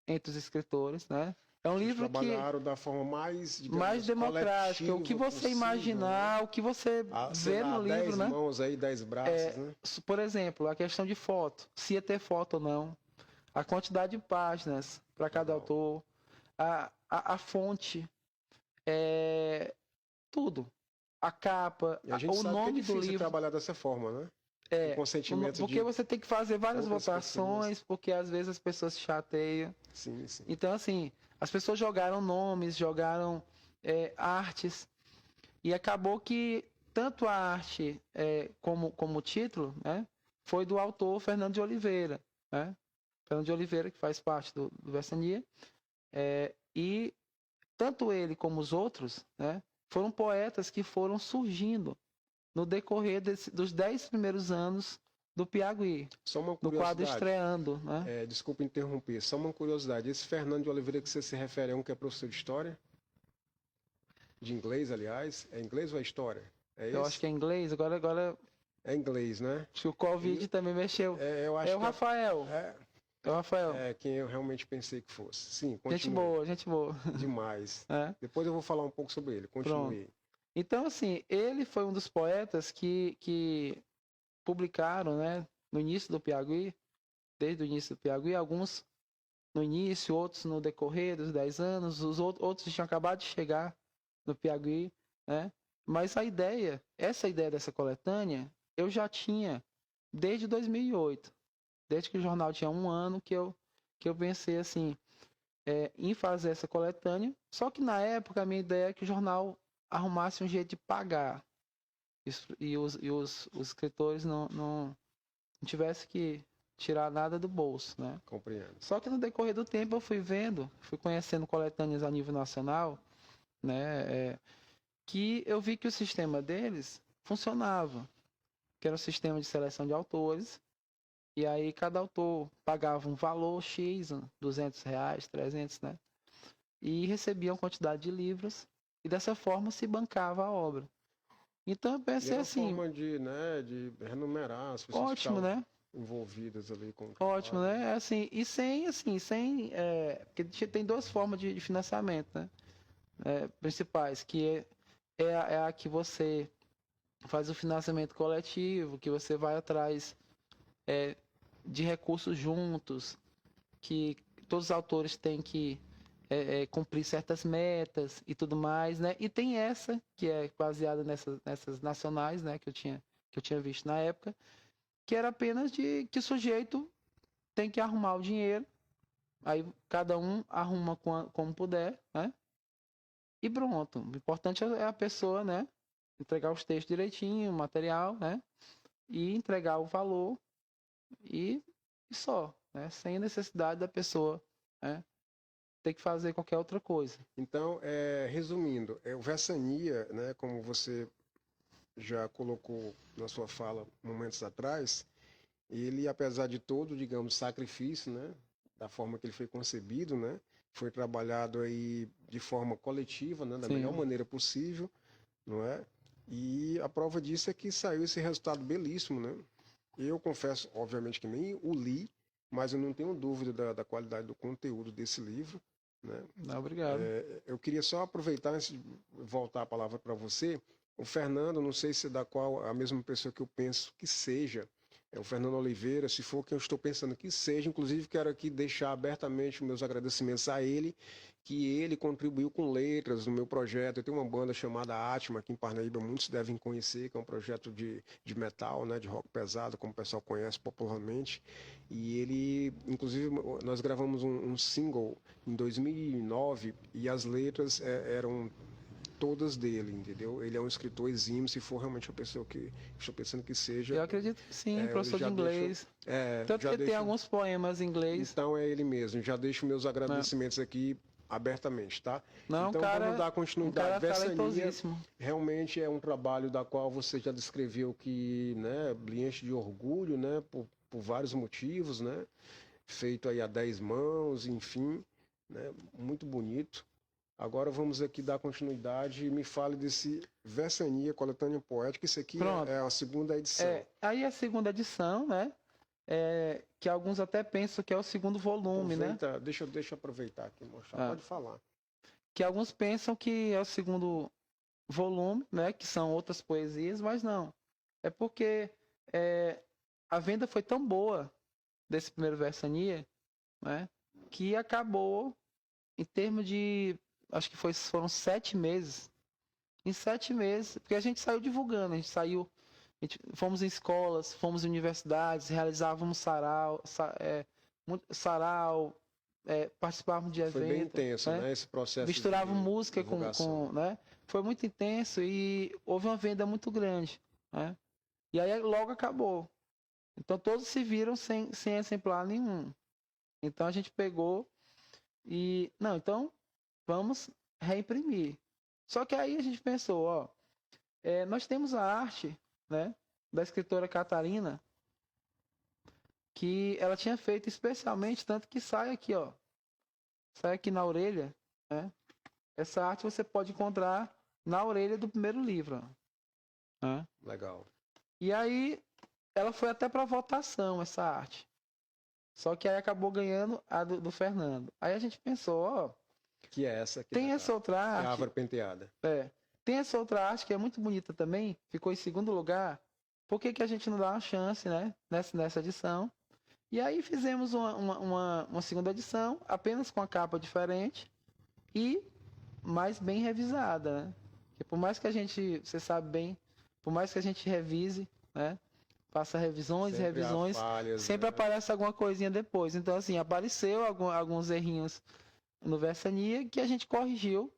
entre os escritores, né? É um Vocês livro que trabalharam da forma mais, digamos, mais democrática, o que coletiva você possível, imaginar, né? o que você Sei vê lá, no livro, 10 né? mãos aí, 10 braços, né? Por exemplo, a questão de foto, se ia ter foto ou não, a quantidade de páginas para cada Legal. autor, a fonte, tudo. A capa, E a gente o sabe que é nome do difícil livro. trabalhar dessa forma, né? O consentimento Porque de você tem que fazer várias outras votações, porque às vezes as pessoas se chateiam. Sim, sim. Então, assim, as pessoas jogaram nomes, jogaram artes, e acabou que tanto a arte como o título, né, foi do autor Fernando de Oliveira, né? Fernando de Oliveira, que faz parte do Versania, e tanto ele como os outros, né, foram poetas que foram surgindo no decorrer dos 10 primeiros anos do Piauí, Só uma no quadro curiosidade. estreando, né? Desculpa interromper, só uma curiosidade. Esse Fernando de Oliveira que você se refere é um que é professor de história? De inglês, aliás. É inglês ou é história? É esse? Eu acho que é inglês, agora É inglês, né? acho que o Covid também mexeu. Eu acho É o Rafael. É o Rafael. É quem eu realmente pensei que fosse. Sim, Gente continue. boa, gente boa. Demais. É, Depois eu vou falar um pouco sobre ele. Continue. então, assim, ele foi um dos poetas que publicaram, né, no início do Piauí, desde o início do Piauí, alguns no início, outros no decorrer dos 10 anos, os outros tinham acabado de chegar no Piauí, né? Mas essa ideia dessa coletânea, eu já tinha desde 2008, desde que o jornal tinha um ano que eu pensei assim, em fazer essa coletânea, só que na época a minha ideia é que o jornal arrumasse um jeito de pagar e os escritores não tivessem que tirar nada do bolso, né? Compreendo. Só que no decorrer do tempo eu fui conhecendo coletâneas a nível nacional, né? Que eu vi que o sistema deles funcionava, que era o sistema de seleção de autores, e aí cada autor pagava um valor X, R$ 200, 300, né? E recebia uma quantidade de livros, e dessa forma se bancava a obra. Então eu E pensei era uma assim, forma de renumerar as pessoas que ótimo, estavam né? envolvidas ali com o Ótimo, trabalho. né? Assim, e porque tem duas formas de financiamento, né? Principais, que é a que você faz o financiamento coletivo, que você vai atrás de recursos juntos, que todos os autores têm que cumprir certas metas e tudo mais, né? E tem essa, que é baseada nessas nacionais, né? Que eu tinha visto na época, que era apenas de que o sujeito tem que arrumar o dinheiro, aí cada um arruma como puder, né? E pronto. O importante é a pessoa, né? Entregar os textos direitinho, o material, né? E entregar o valor e só, né? Sem necessidade da pessoa, né, ter que fazer qualquer outra coisa. Então, resumindo, o Versania, né, como você já colocou na sua fala momentos atrás, ele, apesar de todo, digamos, sacrifício, né, da forma que ele foi concebido, né, foi trabalhado aí de forma coletiva, né, da Sim. melhor maneira possível, não é? E a prova disso é que saiu esse resultado belíssimo, né? Eu confesso, obviamente, que nem o li, mas eu não tenho dúvida da qualidade do conteúdo desse livro, né? Não, obrigado. Eu queria só aproveitar, antes de voltar a palavra para você, o Fernando, não sei se é da qual a mesma pessoa que eu penso que seja, é o Fernando Oliveira, se for quem eu estou pensando que seja, inclusive quero aqui deixar abertamente meus agradecimentos a ele, que ele contribuiu com letras no meu projeto. Eu tenho uma banda chamada Atma, aqui em Parnaíba, muitos devem conhecer, que é um projeto de metal, né, de rock pesado, como o pessoal conhece popularmente. E ele, inclusive, nós gravamos um single em 2009 e as letras eram todas dele, entendeu? Ele é um escritor exímio, se for realmente a pessoa que estou pensando que seja. Eu acredito que sim, professor de inglês. Tanto que tem alguns poemas em inglês. Então é ele mesmo. Já deixo meus agradecimentos aqui abertamente, tá? Não, então vamos dar continuidade. Versania realmente é um trabalho da qual você já descreveu que, né, lhe enche de orgulho, né, por vários motivos, né? Feito aí a 10 mãos, enfim, né? Muito bonito. Agora vamos aqui dar continuidade e me fale desse Versania, coletânea poética. Isso aqui Pronto. é a segunda edição. Aí a segunda edição, né? Que alguns até pensam que é o segundo volume, né? Deixa eu aproveitar aqui e mostrar. Pode falar. Que alguns pensam que é o segundo volume, né? Que são outras poesias, mas não. É porque a venda foi tão boa desse primeiro Versania, né? Que acabou em termos de... Acho que foram 7 meses. Em 7 meses, porque a gente saiu divulgando, fomos em escolas, fomos em universidades, realizávamos sarau, participávamos de eventos. Foi bem intenso, né? Esse processo. Misturávamos música com, né? Foi muito intenso e houve uma venda muito grande, né? E aí logo acabou. Então todos se viram sem exemplar nenhum. Então a gente pegou e... Não, então vamos reimprimir. Só que aí a gente pensou, nós temos a arte, né, da escritora Catarina, que ela tinha feito especialmente, tanto que sai aqui, sai aqui na orelha, né? Essa arte você pode encontrar na orelha do primeiro livro. Né? Legal. E aí ela foi até para votação, essa arte. Só que aí acabou ganhando a do Fernando. Aí a gente pensou, que é essa aqui. Tem essa outra arte. É a árvore penteada. Tem essa outra arte que é muito bonita também, ficou em segundo lugar. Por que a gente não dá uma chance, né? Nessa edição? E aí fizemos uma segunda edição, apenas com a capa diferente e mais bem revisada, né? Porque por mais que a gente, você sabe bem, por mais que a gente revise, né? Faça revisões, sempre aparece alguma coisinha depois. Então, assim, apareceu alguns errinhos no Versania que a gente corrigiu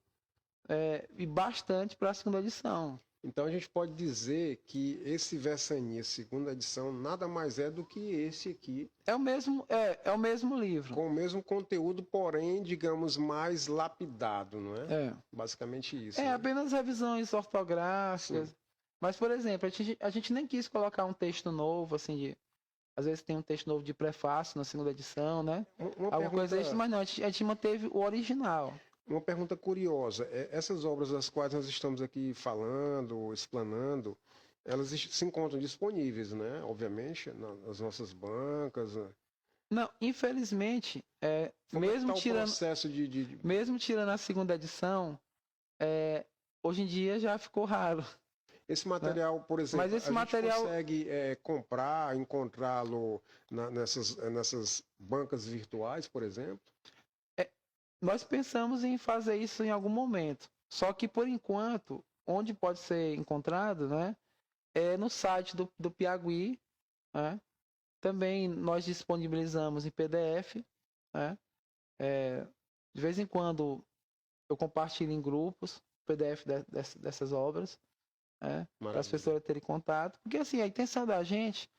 e bastante para a segunda edição. Então a gente pode dizer que esse Versania, segunda edição, nada mais é do que esse aqui. É o mesmo livro. Com o mesmo conteúdo, porém, digamos, mais lapidado, não é? Basicamente isso. Né? Apenas revisões ortográficas. Sim. Mas, por exemplo, a gente nem quis colocar um texto novo, assim, às vezes tem um texto novo de prefácio na segunda edição, né? Alguma coisa extra, mas não, a gente manteve o original. Uma pergunta curiosa, essas obras das quais nós estamos aqui falando, explanando, elas se encontram disponíveis, né? Obviamente, nas nossas bancas. Não, infelizmente, mesmo tirando mesmo tirando a segunda edição, hoje em dia já ficou raro. Esse material, por exemplo, mas esse material consegue comprar, encontrá-lo nessas bancas virtuais, por exemplo? Nós pensamos em fazer isso em algum momento. Só que, por enquanto, onde pode ser encontrado, né, é no site do Piauí. Né? Também nós disponibilizamos em PDF. Né? De vez em quando eu compartilho em grupos o PDF dessas obras. Né? Para as pessoas terem contato. Porque, assim, a intenção da gente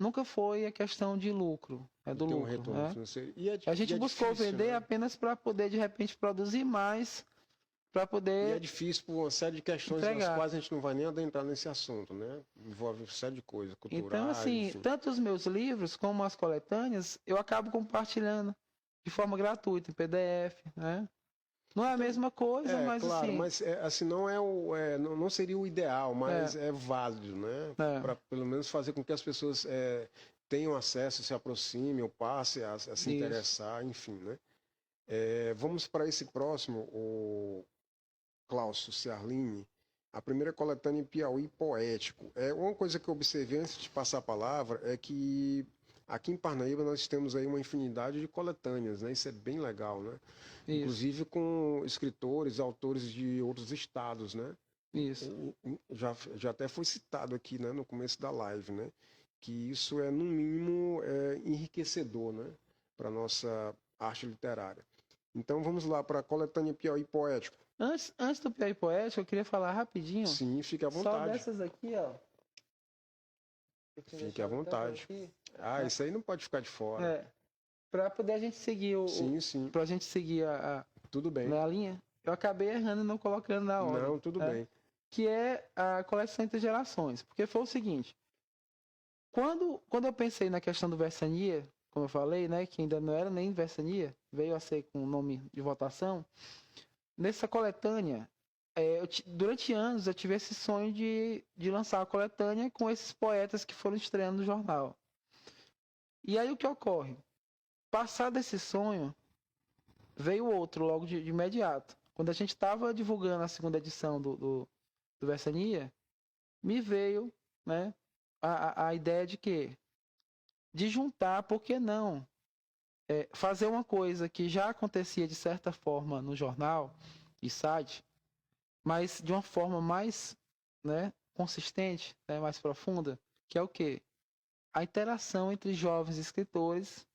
nunca foi a questão de lucro, do lucro. Retorno, né? A gente buscou vender, né? Apenas para poder, de repente, produzir mais, para poder... E é difícil por uma série de questões nas quais a gente não vai nem adentrar nesse assunto, né? Envolve uma série de coisas, culturais... Então, assim, enfim. Tanto os meus livros como as coletâneas, eu acabo compartilhando de forma gratuita, em PDF, né? Não é a mesma coisa, mas claro, assim... mas assim, não seria o ideal, mas é válido, né? Para pelo menos fazer com que as pessoas tenham acesso, se aproximem, ou passem a se interessar, enfim, né? Vamos para esse próximo, o Cláudio Ciarline, a primeira coletânea em Piauí poético. Uma coisa que eu observei antes de passar a palavra é que aqui em Parnaíba nós temos aí uma infinidade de coletâneas, né? Isso é bem legal, né? Isso. Inclusive com escritores, autores de outros estados, né? Isso. Já até foi citado aqui, né, no começo da live, né? Que isso no mínimo, enriquecedor, né? Para a nossa arte literária. Então vamos lá para a coletânea Piauí Poético. Antes do Piauí Poético, eu queria falar rapidinho. Sim, fique à vontade. Só dessas aqui, ó. Fique à vontade. Isso aí não pode ficar de fora. Para poder a gente seguir sim. Para a gente seguir tudo bem. Na linha. Eu acabei errando e não colocando na hora. Não, tudo bem. Que é a coleção Intergerações. Porque foi o seguinte. Quando eu pensei na questão do Versania, como eu falei, né, que ainda não era nem Versania, veio a ser com o nome de votação, nessa coletânea, durante anos eu tive esse sonho de lançar a coletânea com esses poetas que foram estreando no jornal. E aí o que ocorre? Passado esse sonho, veio outro logo de imediato. Quando a gente estava divulgando a segunda edição do Versania, me veio, né, a ideia de quê? De juntar, por que não? Fazer uma coisa que já acontecia de certa forma no jornal e site, mas de uma forma mais, né, consistente, né, mais profunda, que é o quê? A interação entre jovens escritores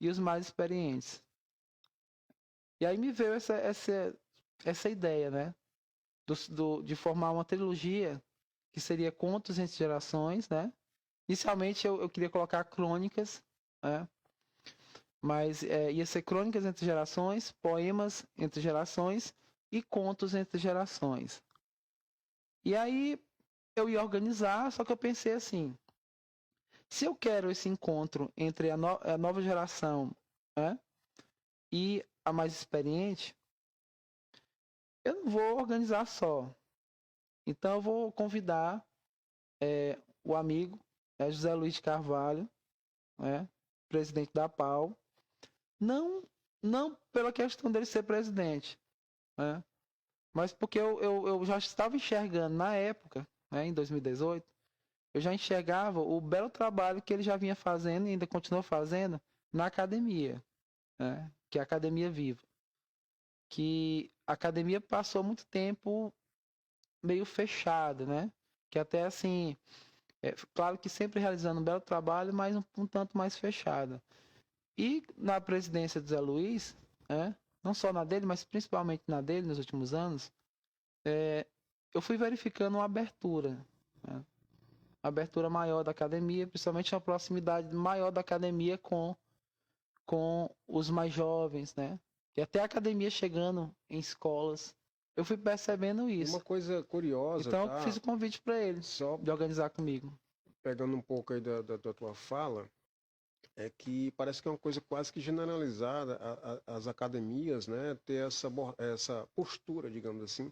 e os mais experientes. E aí me veio essa ideia, né, de formar uma trilogia que seria Contos entre Gerações, né? Inicialmente eu queria colocar crônicas, né? Mas ia ser Crônicas entre Gerações, Poemas entre Gerações e Contos entre Gerações. E aí eu ia organizar, só que eu pensei assim, se eu quero esse encontro entre a nova geração, né, e a mais experiente, eu não vou organizar só. Então eu vou convidar o amigo José Luiz de Carvalho, né, presidente da PAU, não pela questão dele ser presidente, né, mas porque eu já estava enxergando na época, né, em 2018, eu já enxergava o belo trabalho que ele já vinha fazendo e ainda continua fazendo na academia, né, que é a Academia Viva. Que a academia passou muito tempo meio fechada, né? Que até assim, claro que sempre realizando um belo trabalho, mas um tanto mais fechada. E na presidência do Zé Luiz, né, não só na dele, mas principalmente na dele nos últimos anos, eu fui verificando uma abertura, né? Uma abertura maior da academia, principalmente uma proximidade maior da academia com os mais jovens, né? E até a academia chegando em escolas. Eu fui percebendo E isso. uma coisa curiosa, Então eu tá? fiz o convite para ele Só de organizar comigo. pegando um pouco aí da tua fala, é que parece que é uma coisa quase que generalizada as academias, né, ter essa postura, digamos assim,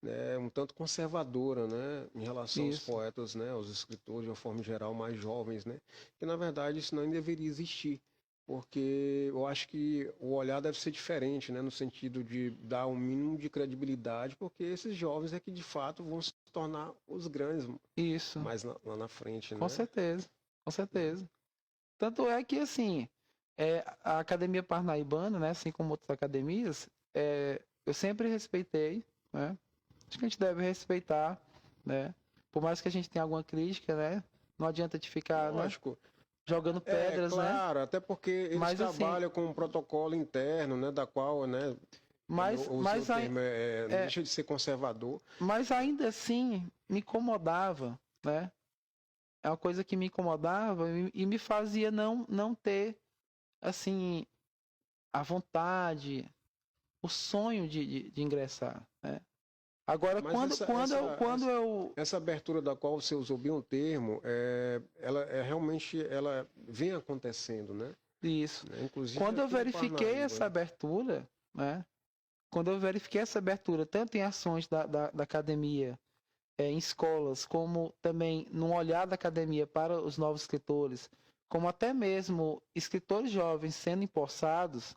né, um tanto conservadora, né, em relação aos Isso. poetas, né, aos escritores de uma forma geral mais jovens, né, que na verdade isso não deveria existir, porque eu acho que o olhar deve ser diferente, né, no sentido de dar um mínimo de credibilidade, porque esses jovens é que de fato vão se tornar os grandes Isso. mais lá na frente, Com né? certeza. Com certeza. Tanto é que, assim, a Academia Parnaibana, né, assim como outras academias, eu sempre respeitei, né? Acho que a gente deve respeitar, né? Por mais que a gente tenha alguma crítica, né? Não adianta de ficar, né, Lógico. jogando pedras, né? Claro, até porque eles Mas, assim, trabalham com um protocolo interno, né, da qual, né, Mas, o mas, seu termo não deixa de ser conservador. mas ainda assim me incomodava, né? É uma coisa que me incomodava e me fazia não ter, assim, a vontade, o sonho de ingressar, né? Agora, Mas quando eu... essa abertura da qual você usou bem o termo, ela realmente ela vem acontecendo, né? Isso. Inclusive Quando eu aqui no verifiquei Parnaíba, essa né? abertura, né? Quando eu verifiquei essa abertura, tanto em ações da academia, em escolas, como também no olhar da academia para os novos escritores, como até mesmo escritores jovens sendo empossados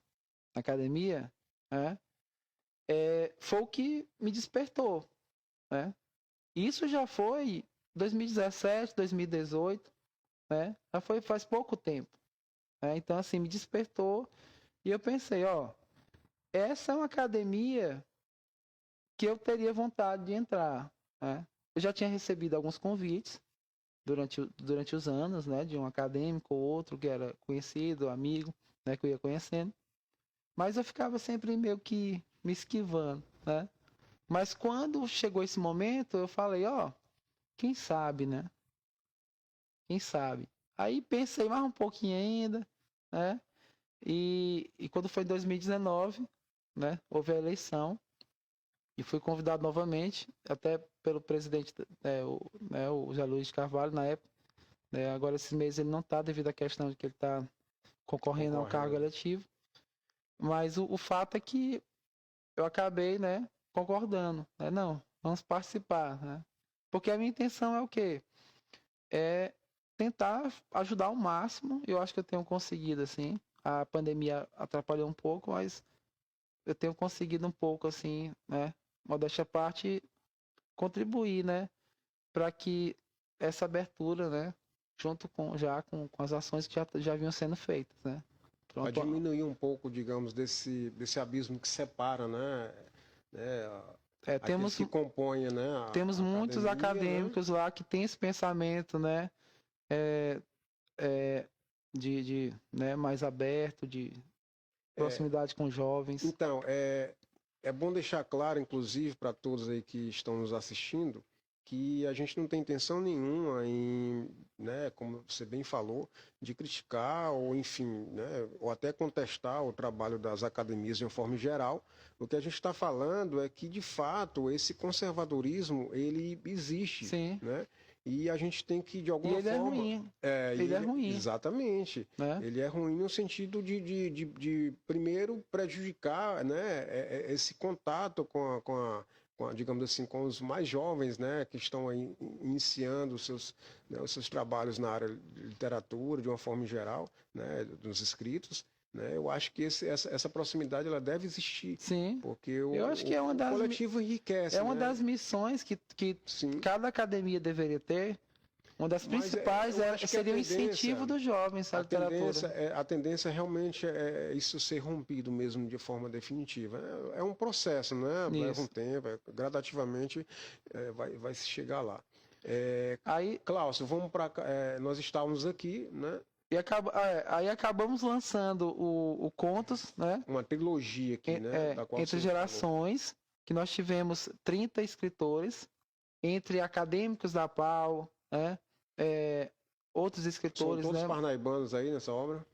na academia, né? Foi o que me despertou, né? Isso já foi 2017, 2018, né? Já foi faz pouco tempo, né? Então, assim, me despertou e eu pensei, ó, essa é uma academia que eu teria vontade de entrar, né? Eu já tinha recebido alguns convites durante os anos, né? De um acadêmico ou outro que era conhecido, amigo, né? Que eu ia conhecendo. Mas eu ficava sempre meio que me esquivando, né? Mas quando chegou esse momento, eu falei, ó, quem sabe, né? Quem sabe? Aí pensei mais um pouquinho ainda, né? E quando foi em 2019, né? Houve a eleição e fui convidado novamente, até pelo presidente, o José Luiz de Carvalho, na época. Agora, esses meses ele não está devido à questão de que ele está concorrendo ao cargo eletivo. Mas o fato é que eu acabei, né, concordando, né? Não, vamos participar, né? Porque a minha intenção é o quê? É tentar ajudar ao máximo. Eu acho que eu tenho conseguido, assim. A pandemia atrapalhou um pouco, mas eu tenho conseguido um pouco, assim, né? Modéstia à parte, contribuir, né? Para que essa abertura, né? Junto com as ações que já vinham sendo feitas, né? Para Pronto. diminuir um pouco, digamos, desse abismo que separa, né, aqueles Temos, que compõem, né, temos a muitos academia, né? acadêmicos lá que têm esse pensamento, né? É, né, mais aberto, de proximidade com jovens. Então, é bom deixar claro, inclusive, para todos aí que estão nos assistindo, que a gente não tem intenção nenhuma em, né, como você bem falou, de criticar ou, enfim, né, ou até contestar o trabalho das academias de uma forma geral. O que a gente está falando é que, de fato, esse conservadorismo, ele existe, Sim. né? E a gente tem que, de E alguma ele é forma... ruim. Ele é ruim. Exatamente. Né? Ele é ruim no sentido de primeiro, prejudicar, né, esse contato digamos assim, com os mais jovens, né, que estão aí iniciando os seus trabalhos na área de literatura, de uma forma geral, né, dos escritos. Né, eu acho que essa proximidade ela deve existir. Sim. Porque eu acho que o coletivo enriquece. É uma né? das missões que cada academia deveria ter. Uma das principais seria o incentivo dos jovens à literatura. A tendência realmente é isso ser rompido mesmo de forma definitiva. É um processo, né? Leva um tempo, gradativamente vai se chegar lá. Cláudio, vamos para nós estávamos aqui, né? Aí acabamos lançando o Contos, né? Uma trilogia aqui, né? Entre Gerações, que nós tivemos 30 escritores, entre acadêmicos da PAU, né? Outros escritores, são todos né? parnaibanos aí nessa obra?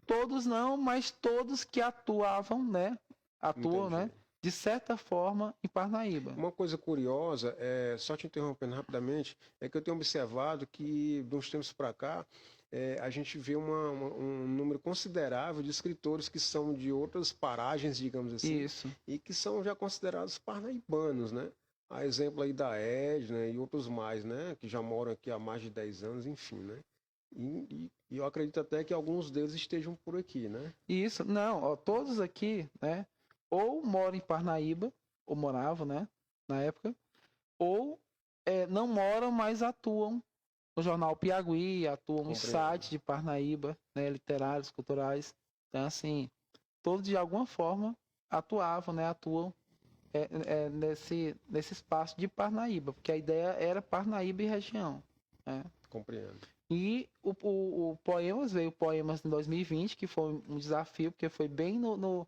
Todos não, mas todos que atuavam, né? Atuam, Entendi. né? De certa forma, em Parnaíba. Uma coisa curiosa, só te interrompendo rapidamente, é que eu tenho observado que, de uns tempos para cá, a gente vê um número considerável de escritores que são de outras paragens, digamos assim, Isso. E que são já considerados parnaibanos, né? A exemplo aí da Edna e outros mais, né? Que já moram aqui há mais de 10 anos, enfim, né? E eu acredito até que alguns deles estejam por aqui, né? Isso, não, ó, todos aqui, né? Ou moram em Parnaíba, ou moravam, né? Na época, ou não moram, mas atuam no jornal Piauí, atuam em sites de Parnaíba, né? Literários, culturais. Então, assim, todos de alguma forma atuavam, né? Atuam nesse espaço de Parnaíba, porque a ideia era Parnaíba e região. Né? Compreendo. E o Poemas veio Poemas em 2020, que foi um desafio, porque foi bem no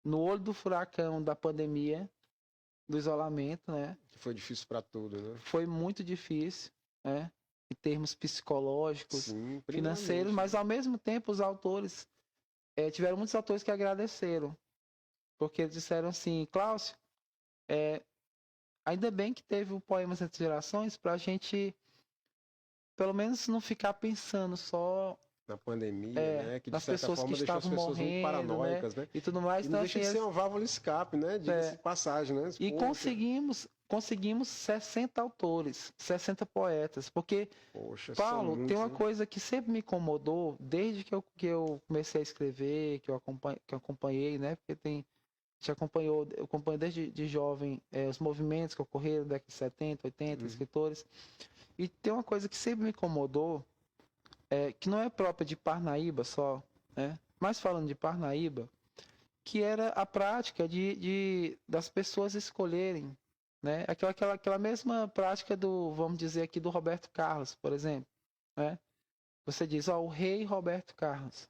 olho do furacão da pandemia, do isolamento, né? Que foi difícil para tudo, né? Foi muito difícil, né? Em termos psicológicos, Sim, financeiros, mas ao mesmo tempo os autores, tiveram muitos autores que agradeceram, porque eles disseram assim, Cláudio, ainda bem que teve o Poemas entre Gerações para a gente, pelo menos, não ficar pensando só na pandemia, né? Que de nas certa pessoas forma que deixou as estavam pessoas muito paranoicas, né? E tudo mais. E Então, não deixa de ser uma válvula de escape, né? De passagem, né? E conseguimos 60 autores, 60 poetas, porque, Paulo, tem uma coisa que sempre me incomodou, desde que eu comecei a escrever, que eu acompanhei, né? Porque eu acompanhou desde de jovem os movimentos que ocorreram na década de 70, 80, escritores. E tem uma coisa que sempre me incomodou, que não é própria de Parnaíba só, né? Mas falando de Parnaíba, que era a prática das pessoas escolherem, né? Aquela mesma prática vamos dizer aqui, do Roberto Carlos, por exemplo, né? Você diz, o rei Roberto Carlos,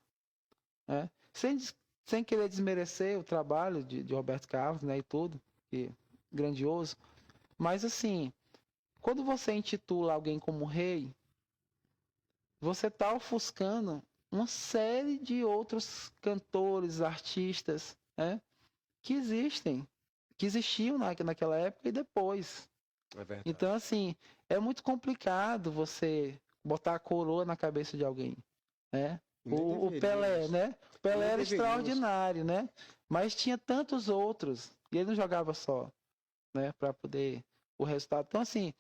né? Sem querer desmerecer o trabalho de Roberto Carlos, né, e tudo, que grandioso, mas assim, quando você intitula alguém como rei, você está ofuscando uma série de outros cantores, artistas, né, que existiam naquela época e depois. É verdade. Então, assim, é muito complicado você botar a coroa na cabeça de alguém, né? O Pelé, né? O Pelé era extraordinário, né? Mas tinha tantos outros. E ele não jogava só, né? Para poder o resultado. Então, assim,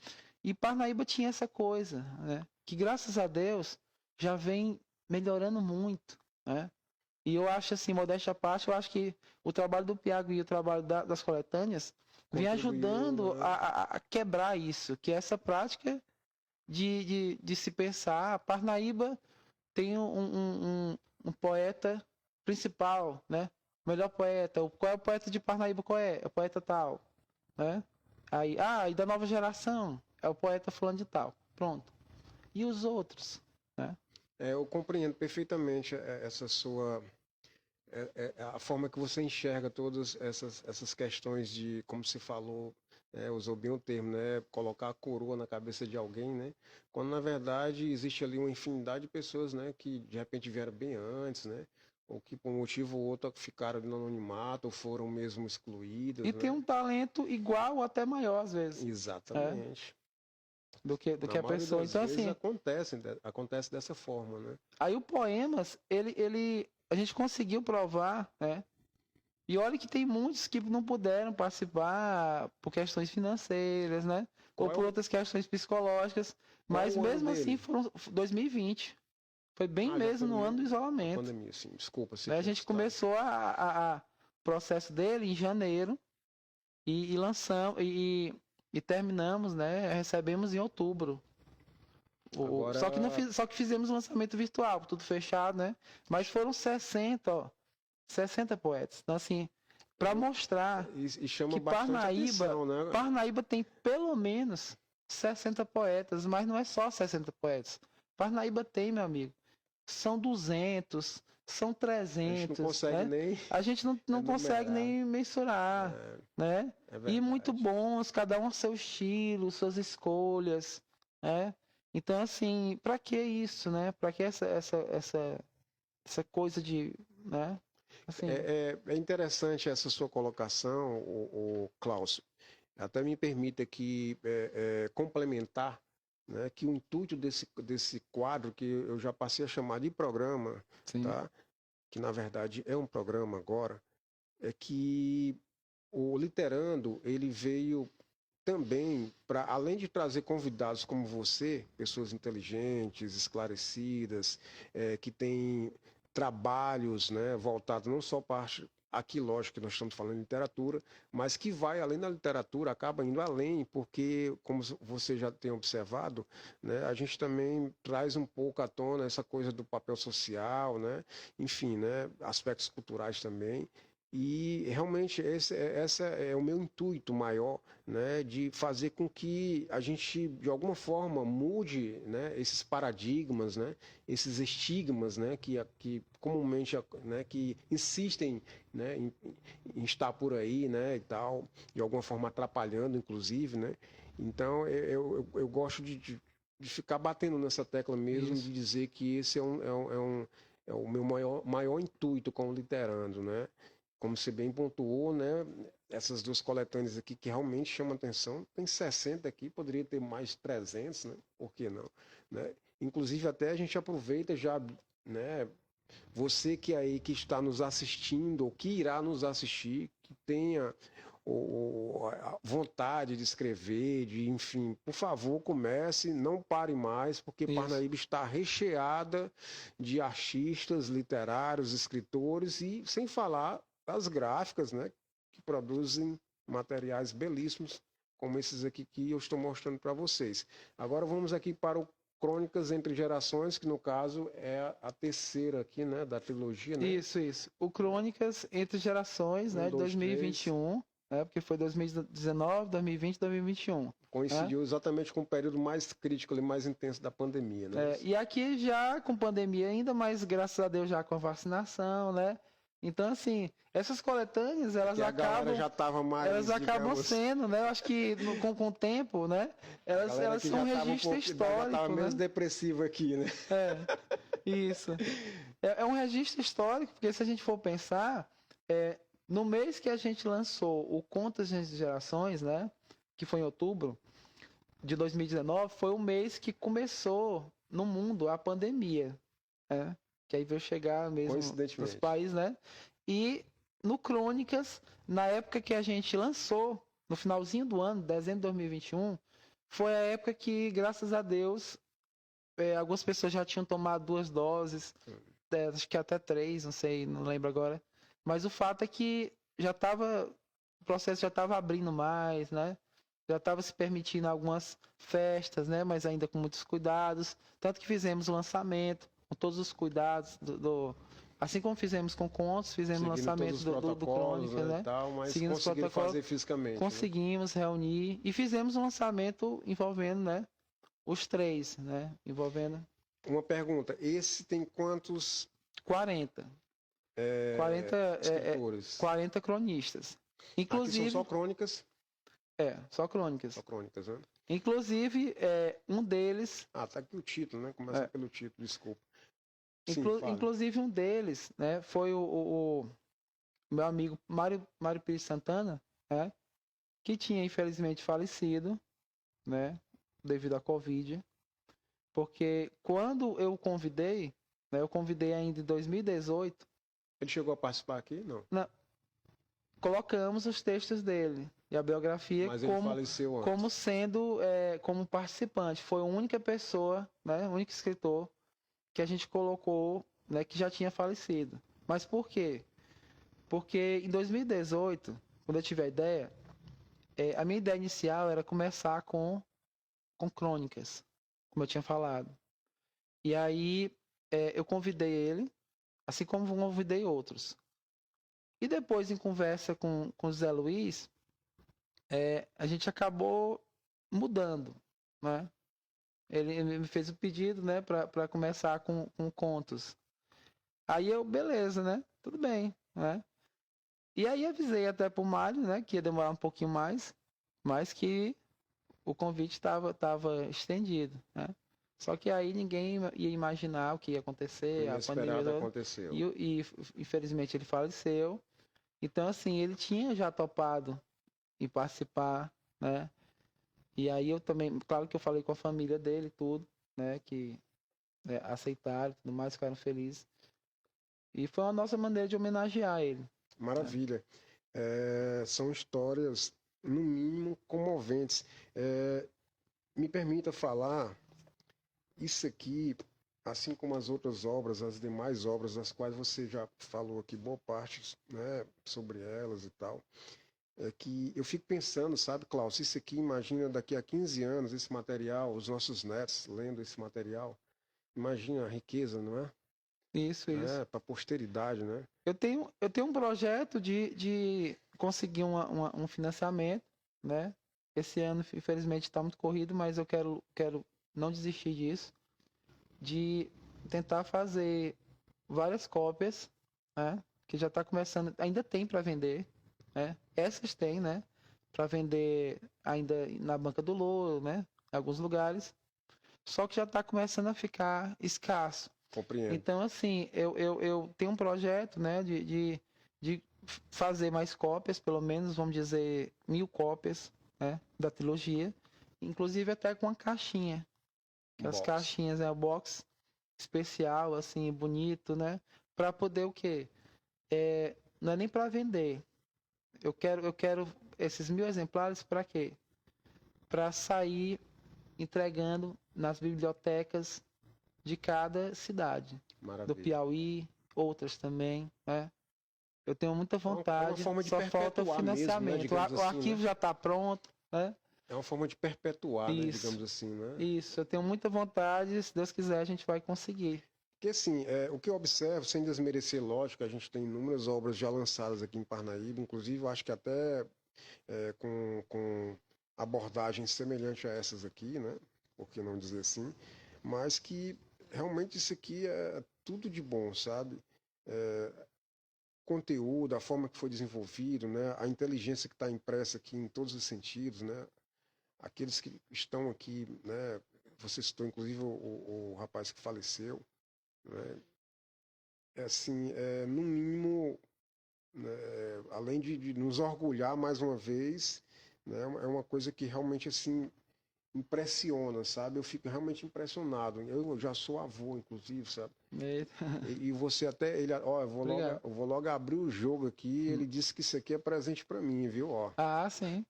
e Parnaíba tinha essa coisa, né? Que graças a Deus já vem melhorando muito, né? E eu acho assim, modéstia à parte, eu acho que o trabalho do Piago e o trabalho das coletâneas vem ajudando né? a quebrar isso, que é essa prática de se pensar. Parnaíba tem um poeta principal, né? O melhor poeta. Qual é o poeta de Parnaíba? Qual é? É o poeta tal, né? Aí, e da nova geração é o poeta fulano de tal. Pronto. E os outros, né? Eu compreendo perfeitamente essa sua a forma que você enxerga todas essas questões de, como se falou, usou bem o termo, né, colocar a coroa na cabeça de alguém, né, quando na verdade existe ali uma infinidade de pessoas, né, que de repente vieram bem antes, né, ou que por um motivo ou outro ficaram no anonimato ou foram mesmo excluídas, E tem né? um talento igual ou até maior às vezes, Exatamente. do que Na a maioria pessoa. das Então vezes assim, acontece dessa forma, né? aí o Poemas, a gente conseguiu provar, né? E olha que tem muitos que não puderam participar por questões financeiras, né? Ou Qual é por outras questões psicológicas. qual é Mas o ano mesmo assim dele? foram 2020. Foi bem Já mesmo foi no ano do a isolamento, pandemia, sim. Desculpa se né? A tinha gente estado. começou o processo dele em janeiro e lançamos e terminamos, né? Recebemos em outubro. Só que não Agora, só que fizemos o lançamento virtual, tudo fechado, né? Mas foram 60 poetas. Então, assim, para mostrar e chama que bastante atenção, né? Parnaíba tem pelo menos 60 poetas, mas não é só 60 poetas. Parnaíba tem, meu amigo, são 200, são A gente não 300, consegue né? nem A gente não consegue enumerar. nem mensurar, É, né? é E muito verdade. bons, cada um seu estilo, suas escolhas, né? Então, assim, para que isso, né? Para que essa coisa de, né? Assim, É interessante essa sua colocação, o Klaus. Até me permita aqui complementar, né, que o intuito desse quadro, que eu já passei a chamar de programa, sim. tá? Que na verdade é um programa agora, é que o Literando ele veio também para, além de trazer convidados como você, pessoas inteligentes, esclarecidas, que têm trabalhos, né, voltados não só para aqui, lógico que nós estamos falando de literatura, mas que vai além da literatura, acaba indo além, porque, como você já tem observado, né, a gente também traz um pouco à tona essa coisa do papel social, né, enfim, né, aspectos culturais também. E realmente esse é o meu intuito maior, né, de fazer com que a gente, de alguma forma, mude, né, esses paradigmas, né, esses estigmas, né, que comumente, né, que insistem, né, em estar por aí, né, e tal, de alguma forma atrapalhando, inclusive, né. Então, eu gosto de ficar batendo nessa tecla mesmo, Isso. de dizer que esse é o meu maior intuito como literando, né. Como você bem pontuou, né? Essas duas coletâneas aqui que realmente chamam atenção. Tem 60 aqui, poderia ter mais 300, né? Por que não? Né? Inclusive até a gente aproveita já, né? Você que aí que está nos assistindo ou que irá nos assistir, que tenha a vontade de escrever, de enfim, por favor, comece, não pare mais, porque Isso. Parnaíba está recheada de artistas, literários, escritores e sem falar das gráficas, né, que produzem materiais belíssimos, como esses aqui que eu estou mostrando para vocês. Agora vamos aqui para o Crônicas entre Gerações, que no caso é a terceira aqui, né, da trilogia, né? Isso. O Crônicas entre Gerações, né, de 2, 3. 2021, né, porque foi 2019, 2020, 2021. Coincidiu exatamente com o período mais crítico, ali, mais intenso da pandemia, né? E aqui já com pandemia ainda, mas graças a Deus já com a vacinação, né? Então, assim, essas coletâneas, Que a galera já estava mais, elas acabam digamos, sendo, né? Eu acho que com o tempo, né? Elas que são um já estava registro já histórico, estava né? menos depressiva aqui, né? Isso. É um registro histórico, porque se a gente for pensar, no mês que a gente lançou o Contas de Gerações, né? Que foi em outubro de 2019, foi o mês que começou no mundo a pandemia, né? Que aí veio chegar mesmo nos Coincidentemente. países, né? E no Crônicas, na época que a gente lançou, no finalzinho do ano, dezembro de 2021, foi a época que, graças a Deus, algumas pessoas já tinham tomado 2 doses, acho que até 3, não sei, não lembro agora. Mas o fato é que o processo já estava abrindo mais, né? Já estava se permitindo algumas festas, né? Mas ainda com muitos cuidados. Tanto que fizemos o lançamento com todos os cuidados assim como fizemos com contos, fizemos o Seguindo todos lançamento os do protocolos, Crônica, né, e né? tal, mas Seguindo os conseguiram protocolos, fazer fisicamente, né? conseguimos reunir e fizemos um lançamento envolvendo, né? Os 3, né? Envolvendo Uma pergunta, esse tem quantos 40. 40, escritores? 40 cronistas. Aqui são Inclusive, só crônicas, só crônicas. né? Inclusive, um deles, Ah, tá aqui o título, né? Começa pelo título, desculpa. Sim, fale. inclusive um deles, né, foi o meu amigo Mário Pires Santana, né, que tinha infelizmente falecido, né, devido à Covid, porque quando eu o convidei, né, eu convidei ainda em 2018, Ele chegou a participar aqui? Não. colocamos os textos dele e a biografia Mas ele faleceu antes. como sendo como participante. Foi a única pessoa, né, o único escritor que a gente colocou, né, que já tinha falecido. Mas por quê? Porque em 2018, quando eu tive a ideia, a minha ideia inicial era começar com crônicas, como eu tinha falado. E aí eu convidei ele, assim como convidei outros. E depois, em conversa com o Zé Luiz, a gente acabou mudando, né? Ele me fez o pedido, né, para começar com contos. Aí eu, beleza, né? Tudo bem, né? E aí avisei até pro Mário, né, que ia demorar um pouquinho mais, mas que o convite estava estendido, né? Só que aí ninguém ia imaginar o que ia O acontecer, a pandemia inesperado toda, aconteceu. e infelizmente ele faleceu. Então, assim, ele tinha já topado em participar, né? E aí eu também, claro que eu falei com a família dele, tudo, né? Que aceitaram, tudo mais, ficaram felizes. E foi a nossa maneira de homenagear ele. Maravilha. São histórias, no mínimo, comoventes. Me permita falar, isso aqui, assim como as outras obras, as demais obras, das quais você já falou aqui boa parte, né, sobre elas e tal, é que eu fico pensando, sabe, Klaus, isso aqui, imagina daqui a 15 anos, esse material, os nossos netos lendo esse material, imagina a riqueza, não é? Isso. Para a posteridade, né? Eu tenho um projeto de conseguir um financiamento, né? Esse ano, infelizmente, está muito corrido, mas eu quero não desistir disso, de tentar fazer várias cópias, né? Que já está começando, ainda tem para vender, né? Essas tem, né? Para vender ainda na Banca do Louro, né? Em alguns lugares. Só que já está começando a ficar escasso. Compreendo. Então, assim, eu tenho um projeto, né, de fazer mais cópias, pelo menos, vamos dizer, 1000 cópias, né, da trilogia, inclusive até com uma caixinha. As caixinhas, o box especial, assim, bonito, né, para poder o quê? Não é nem para vender. Eu quero esses 1000 exemplares para quê? Para sair entregando nas bibliotecas de cada cidade. Maravilha. Do Piauí, outras também, né? Eu tenho muita vontade, uma forma de só falta o financiamento. Mesmo, né, o arquivo já está pronto, né? É uma forma de perpetuar, né, Isso. digamos assim, né? Isso, eu tenho muita vontade, se Deus quiser a gente vai conseguir. Porque assim, o que eu observo, sem desmerecer, lógico, a gente tem inúmeras obras já lançadas aqui em Parnaíba, inclusive eu acho que até com abordagem semelhante a essas aqui, né? Por que não dizer assim? Mas que realmente isso aqui é tudo de bom, sabe? Conteúdo, a forma que foi desenvolvido, né? A inteligência que está impressa aqui em todos os sentidos, né? Aqueles que estão aqui, né? Você citou inclusive o rapaz que faleceu, né? Assim, no mínimo, né, além de nos orgulhar mais uma vez, né? É uma coisa que realmente assim impressiona, sabe? Eu fico realmente impressionado. Eu já sou avô, inclusive, sabe? Eita. E você até, ele, ó, Obrigado. eu vou logo abrir o jogo aqui. Ele disse que isso aqui é presente para mim, viu? Ó, Ah, sim.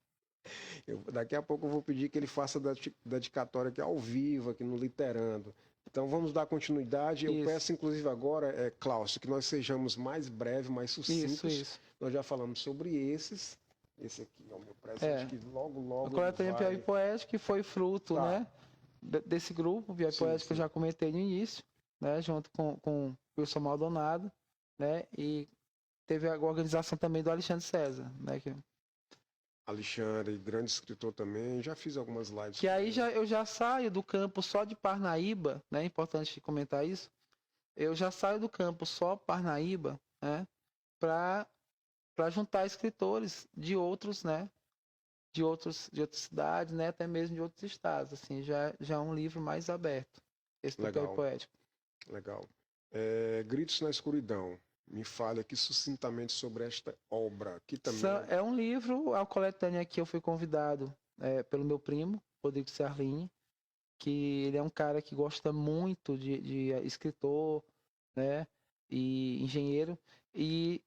daqui a pouco eu vou pedir que ele faça dedicatória aqui ao vivo, aqui no Literando. Então vamos dar continuidade. Eu Isso. peço, inclusive, agora, Cláudio, que nós sejamos mais breves, mais sucintos. Isso. Nós já falamos sobre esses. Esse aqui é o meu presente, É. que logo A coletânea ele vai... Piauí Poético, que foi fruto, Tá. né, desse grupo, Piauí Sim, Poético, que eu sim. já comentei no início, né, junto com o Wilson Maldonado, né, e teve a organização também do Alexandre César, né, Alexandre, grande escritor também. Já fiz algumas lives. que com aí ele. eu já saio do campo só de Parnaíba, né, é importante comentar isso, eu já saio do campo só Parnaíba, né, para juntar escritores de outros, né, de outras cidades, né, até mesmo de outros estados, assim, já é um livro mais aberto, esse do Legal. Piauí Poético. Legal. Gritos na Escuridão. Me fale aqui sucintamente sobre esta obra. Aqui também. É um livro, a coletânea que eu fui convidado pelo meu primo, Rodrigo Serlini, que ele é um cara que gosta muito de escritor, né, e engenheiro, e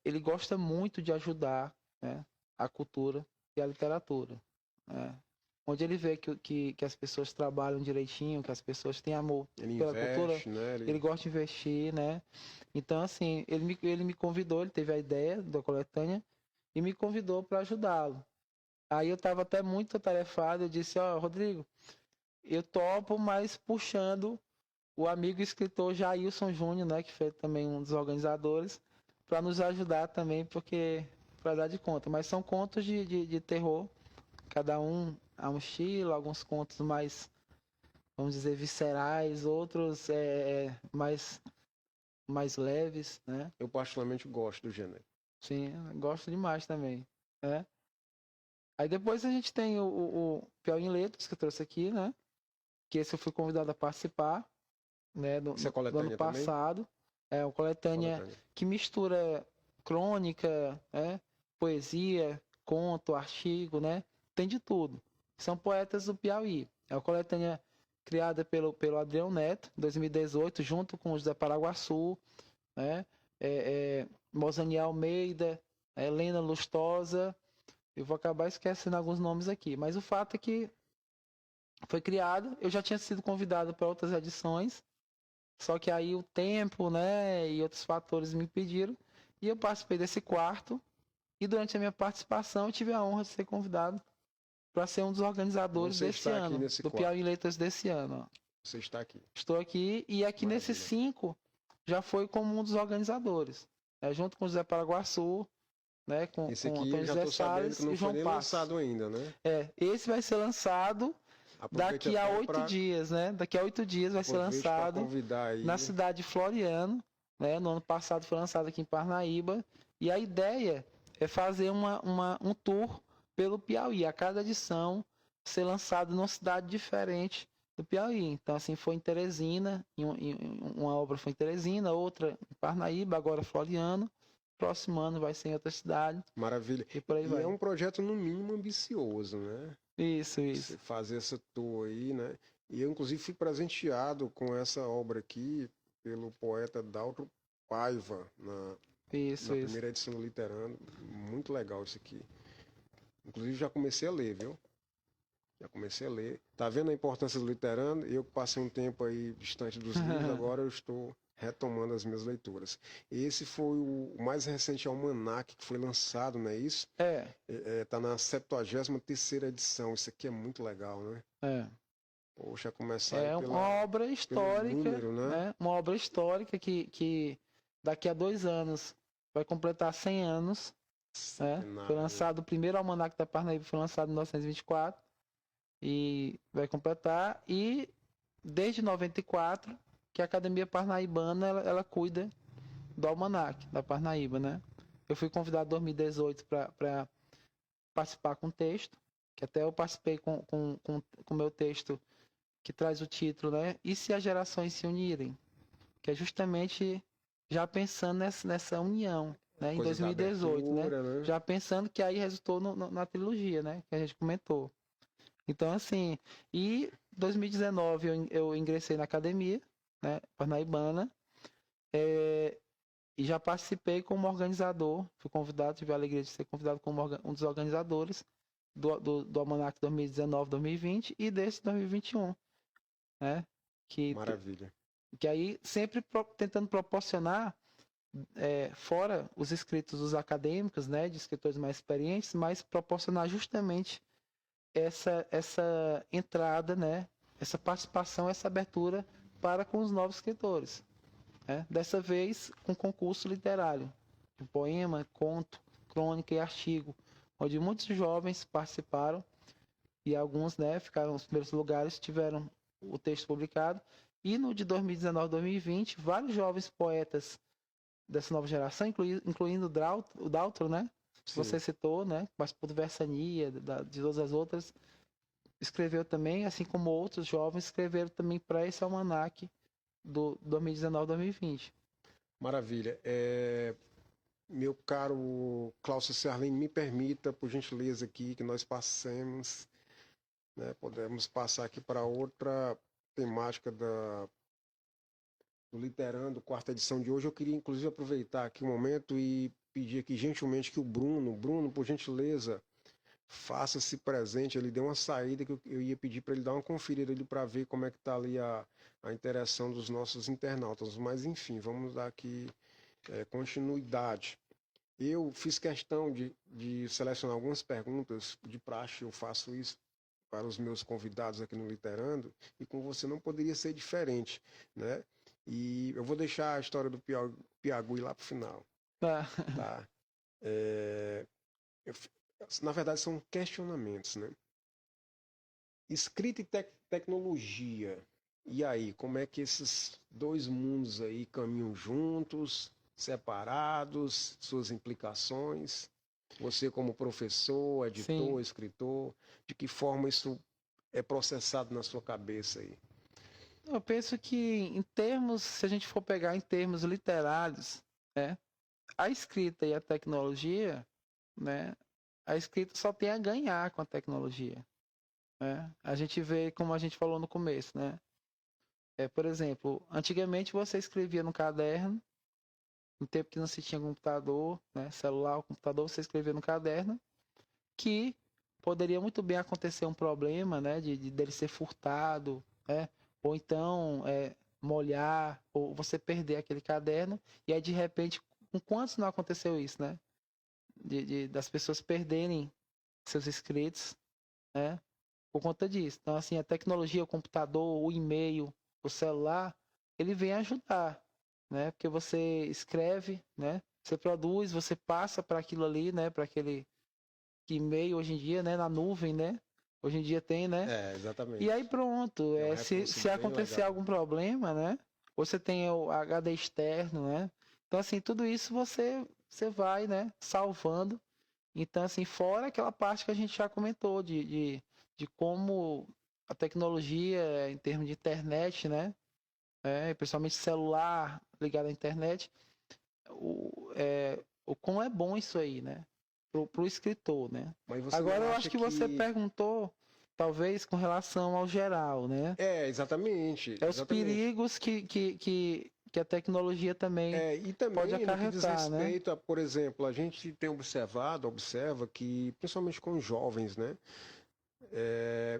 ele gosta muito de ajudar, né, a cultura e a literatura, né? Onde ele vê que as pessoas trabalham direitinho, que as pessoas têm amor Ele pela investe, cultura, né? ele gosta de investir, né? Então, assim, ele me convidou, ele teve a ideia da coletânea e me convidou para ajudá-lo. Aí eu estava até muito atarefado, eu disse, ó, Rodrigo, eu topo, mas puxando o amigo escritor Jailson Júnior, né, que foi também um dos organizadores, para nos ajudar também, porque para dar de conta. Mas são contos de terror, cada um a um estilo, alguns contos mais, vamos dizer, viscerais, outros mais leves, né? Eu particularmente gosto do gênero. Sim, gosto demais também, né? Aí depois a gente tem o Piauí em Letras, que eu trouxe aqui, né? Que esse eu fui convidado a participar, né? Do Isso é ano coletânea também? passado. É uma coletânea que mistura crônica, né? Poesia, conto, artigo, né? Tem de tudo. São poetas do Piauí. É uma coletânea criada pelo Adrião Neto, em 2018, junto com o José Paraguaçu, né? Mozaniel Almeida, Helena Lustosa. Eu vou acabar esquecendo alguns nomes aqui, mas o fato é que foi criado. Eu já tinha sido convidado para outras edições, só que aí o tempo, né, e outros fatores me impediram, e eu participei desse quarto, e durante a minha participação eu tive a honra de ser convidado para ser um dos organizadores desse ano, do Piauí Letras desse ano. Ó. Você está aqui. Estou aqui, e aqui Maravilha. nesses 5 já foi como um dos organizadores, junto com o José Paraguaçu, né, com Esse aqui Antônio já José estou sabendo Salles que não e foi João nem Passos. lançado ainda, né? Esse vai ser lançado Aproveite daqui a até 8 dias, né? Daqui a 8 dias vai ser Aproveite para lançado convidar aí. na cidade de Floriano, né? No ano passado foi lançado aqui em Parnaíba. E a ideia é fazer um tour pelo Piauí. A cada edição ser lançado numa cidade diferente do Piauí. Então, assim, foi em Teresina, uma obra foi em Teresina, outra em Parnaíba, agora Floriano. Próximo ano vai ser em outra cidade. Maravilha. E por aí vai. É um projeto, no mínimo, ambicioso, né? Isso. Você fazer essa tour aí, né? E eu, inclusive, fui presenteado com essa obra aqui pelo poeta Daltro Paiva, na primeira edição do Literando. Muito legal isso aqui. Inclusive, já comecei a ler, viu? Já comecei a ler. Tá vendo a importância do Literando? Eu passei um tempo aí distante dos livros, agora eu estou retomando as minhas leituras. Esse foi o mais recente almanaque que foi lançado, não é isso? Tá na 73ª edição. Isso aqui é muito legal, né? Poxa, começar uma obra histórica, número, né? Uma obra histórica que daqui a 2 anos vai completar 100 anos. Foi lançado o primeiro almanaque da Parnaíba, foi lançado em 1924 e vai completar. E desde 94 que a Academia Parnaibana ela cuida do almanaque da Parnaíba, né? Eu fui convidado em 2018 para participar com texto, que até eu participei com o meu texto que traz o título, né? E se as gerações se unirem? Que é justamente já pensando nessa união, né? Em 2018, abertura, né? Já pensando que aí resultou na trilogia, né? Que a gente comentou. Então, assim, e 2019 eu ingressei na academia, né, Parnaibana, e já participei como organizador, fui convidado, tive a alegria de ser convidado como um dos organizadores do Almanac 2019-2020 e desse 2021, né? Que, Maravilha. que aí sempre tentando proporcionar, fora os escritos dos acadêmicos, né, de escritores mais experientes, mas proporcionar justamente essa entrada, né, essa participação, essa abertura para com os novos escritores. Né? Dessa vez com concurso literário, de poema, conto, crônica e artigo, onde muitos jovens participaram e alguns, né, ficaram nos primeiros lugares, tiveram o texto publicado. E no de 2019-2020, vários jovens poetas dessa nova geração, incluindo o Daltro, né? Sim. Você citou, né? Participou do Versania, de todas as outras. Escreveu também, assim como outros jovens escreveram também para esse almanaque do 2019-2020. Maravilha. Meu caro Cláudio Serlin, me permita, por gentileza, aqui que nós passemos, né, podemos passar aqui para outra temática do Literando, quarta edição de hoje. Eu queria, inclusive, aproveitar aqui um momento e pedir aqui gentilmente que o Bruno, por gentileza, faça-se presente. Ele deu uma saída que eu ia pedir para ele dar uma conferida ali para ver como é que está ali a interação dos nossos internautas. Mas, enfim, vamos dar aqui continuidade. Eu fiz questão de selecionar algumas perguntas, de praxe eu faço isso para os meus convidados aqui no Literando, e com você não poderia ser diferente, né? E eu vou deixar a história do Piagui lá para o final. Tá? Na verdade, são questionamentos, né? Escrita e tecnologia. E aí, como é que esses dois mundos aí caminham juntos, separados, suas implicações? Você como professor, editor, Sim. escritor, de que forma isso é processado na sua cabeça aí? Eu penso que em termos, se a gente for pegar em termos literários, né, a escrita e a tecnologia, né, a escrita só tem a ganhar com a tecnologia, né? A gente vê, como a gente falou no começo, né? Por exemplo, antigamente você escrevia no caderno, no tempo que não se tinha computador, né, celular ou computador, você escrevia no caderno, que poderia muito bem acontecer um problema, né, dele ser furtado, né, ou então molhar, ou você perder aquele caderno, e aí de repente, com quantos não aconteceu isso, né? Das pessoas perderem seus escritos, né, por conta disso. Então, assim, a tecnologia, o computador, o e-mail, o celular, ele vem ajudar, né? Porque você escreve, né? Você produz, você passa para aquilo ali, né? Para aquele e-mail hoje em dia, né? Na nuvem, né? Hoje em dia tem, né? Exatamente. E aí pronto. É um Se recurso bem acontecer legal. algum problema, né? Você tem o HD externo, né? Então, assim, tudo isso você vai, né? Salvando. Então, assim, fora aquela parte que a gente já comentou de como a tecnologia, em termos de internet, né? Principalmente celular ligado à internet, o quão é bom isso aí, né? Pro escritor, né? Mas você Agora não eu acha acho que você perguntou, talvez, com relação ao geral, né? Exatamente. Os perigos que a tecnologia também E pode também no que diz acarretar, né? respeito a, por exemplo, a gente tem observa que, principalmente com os jovens, né?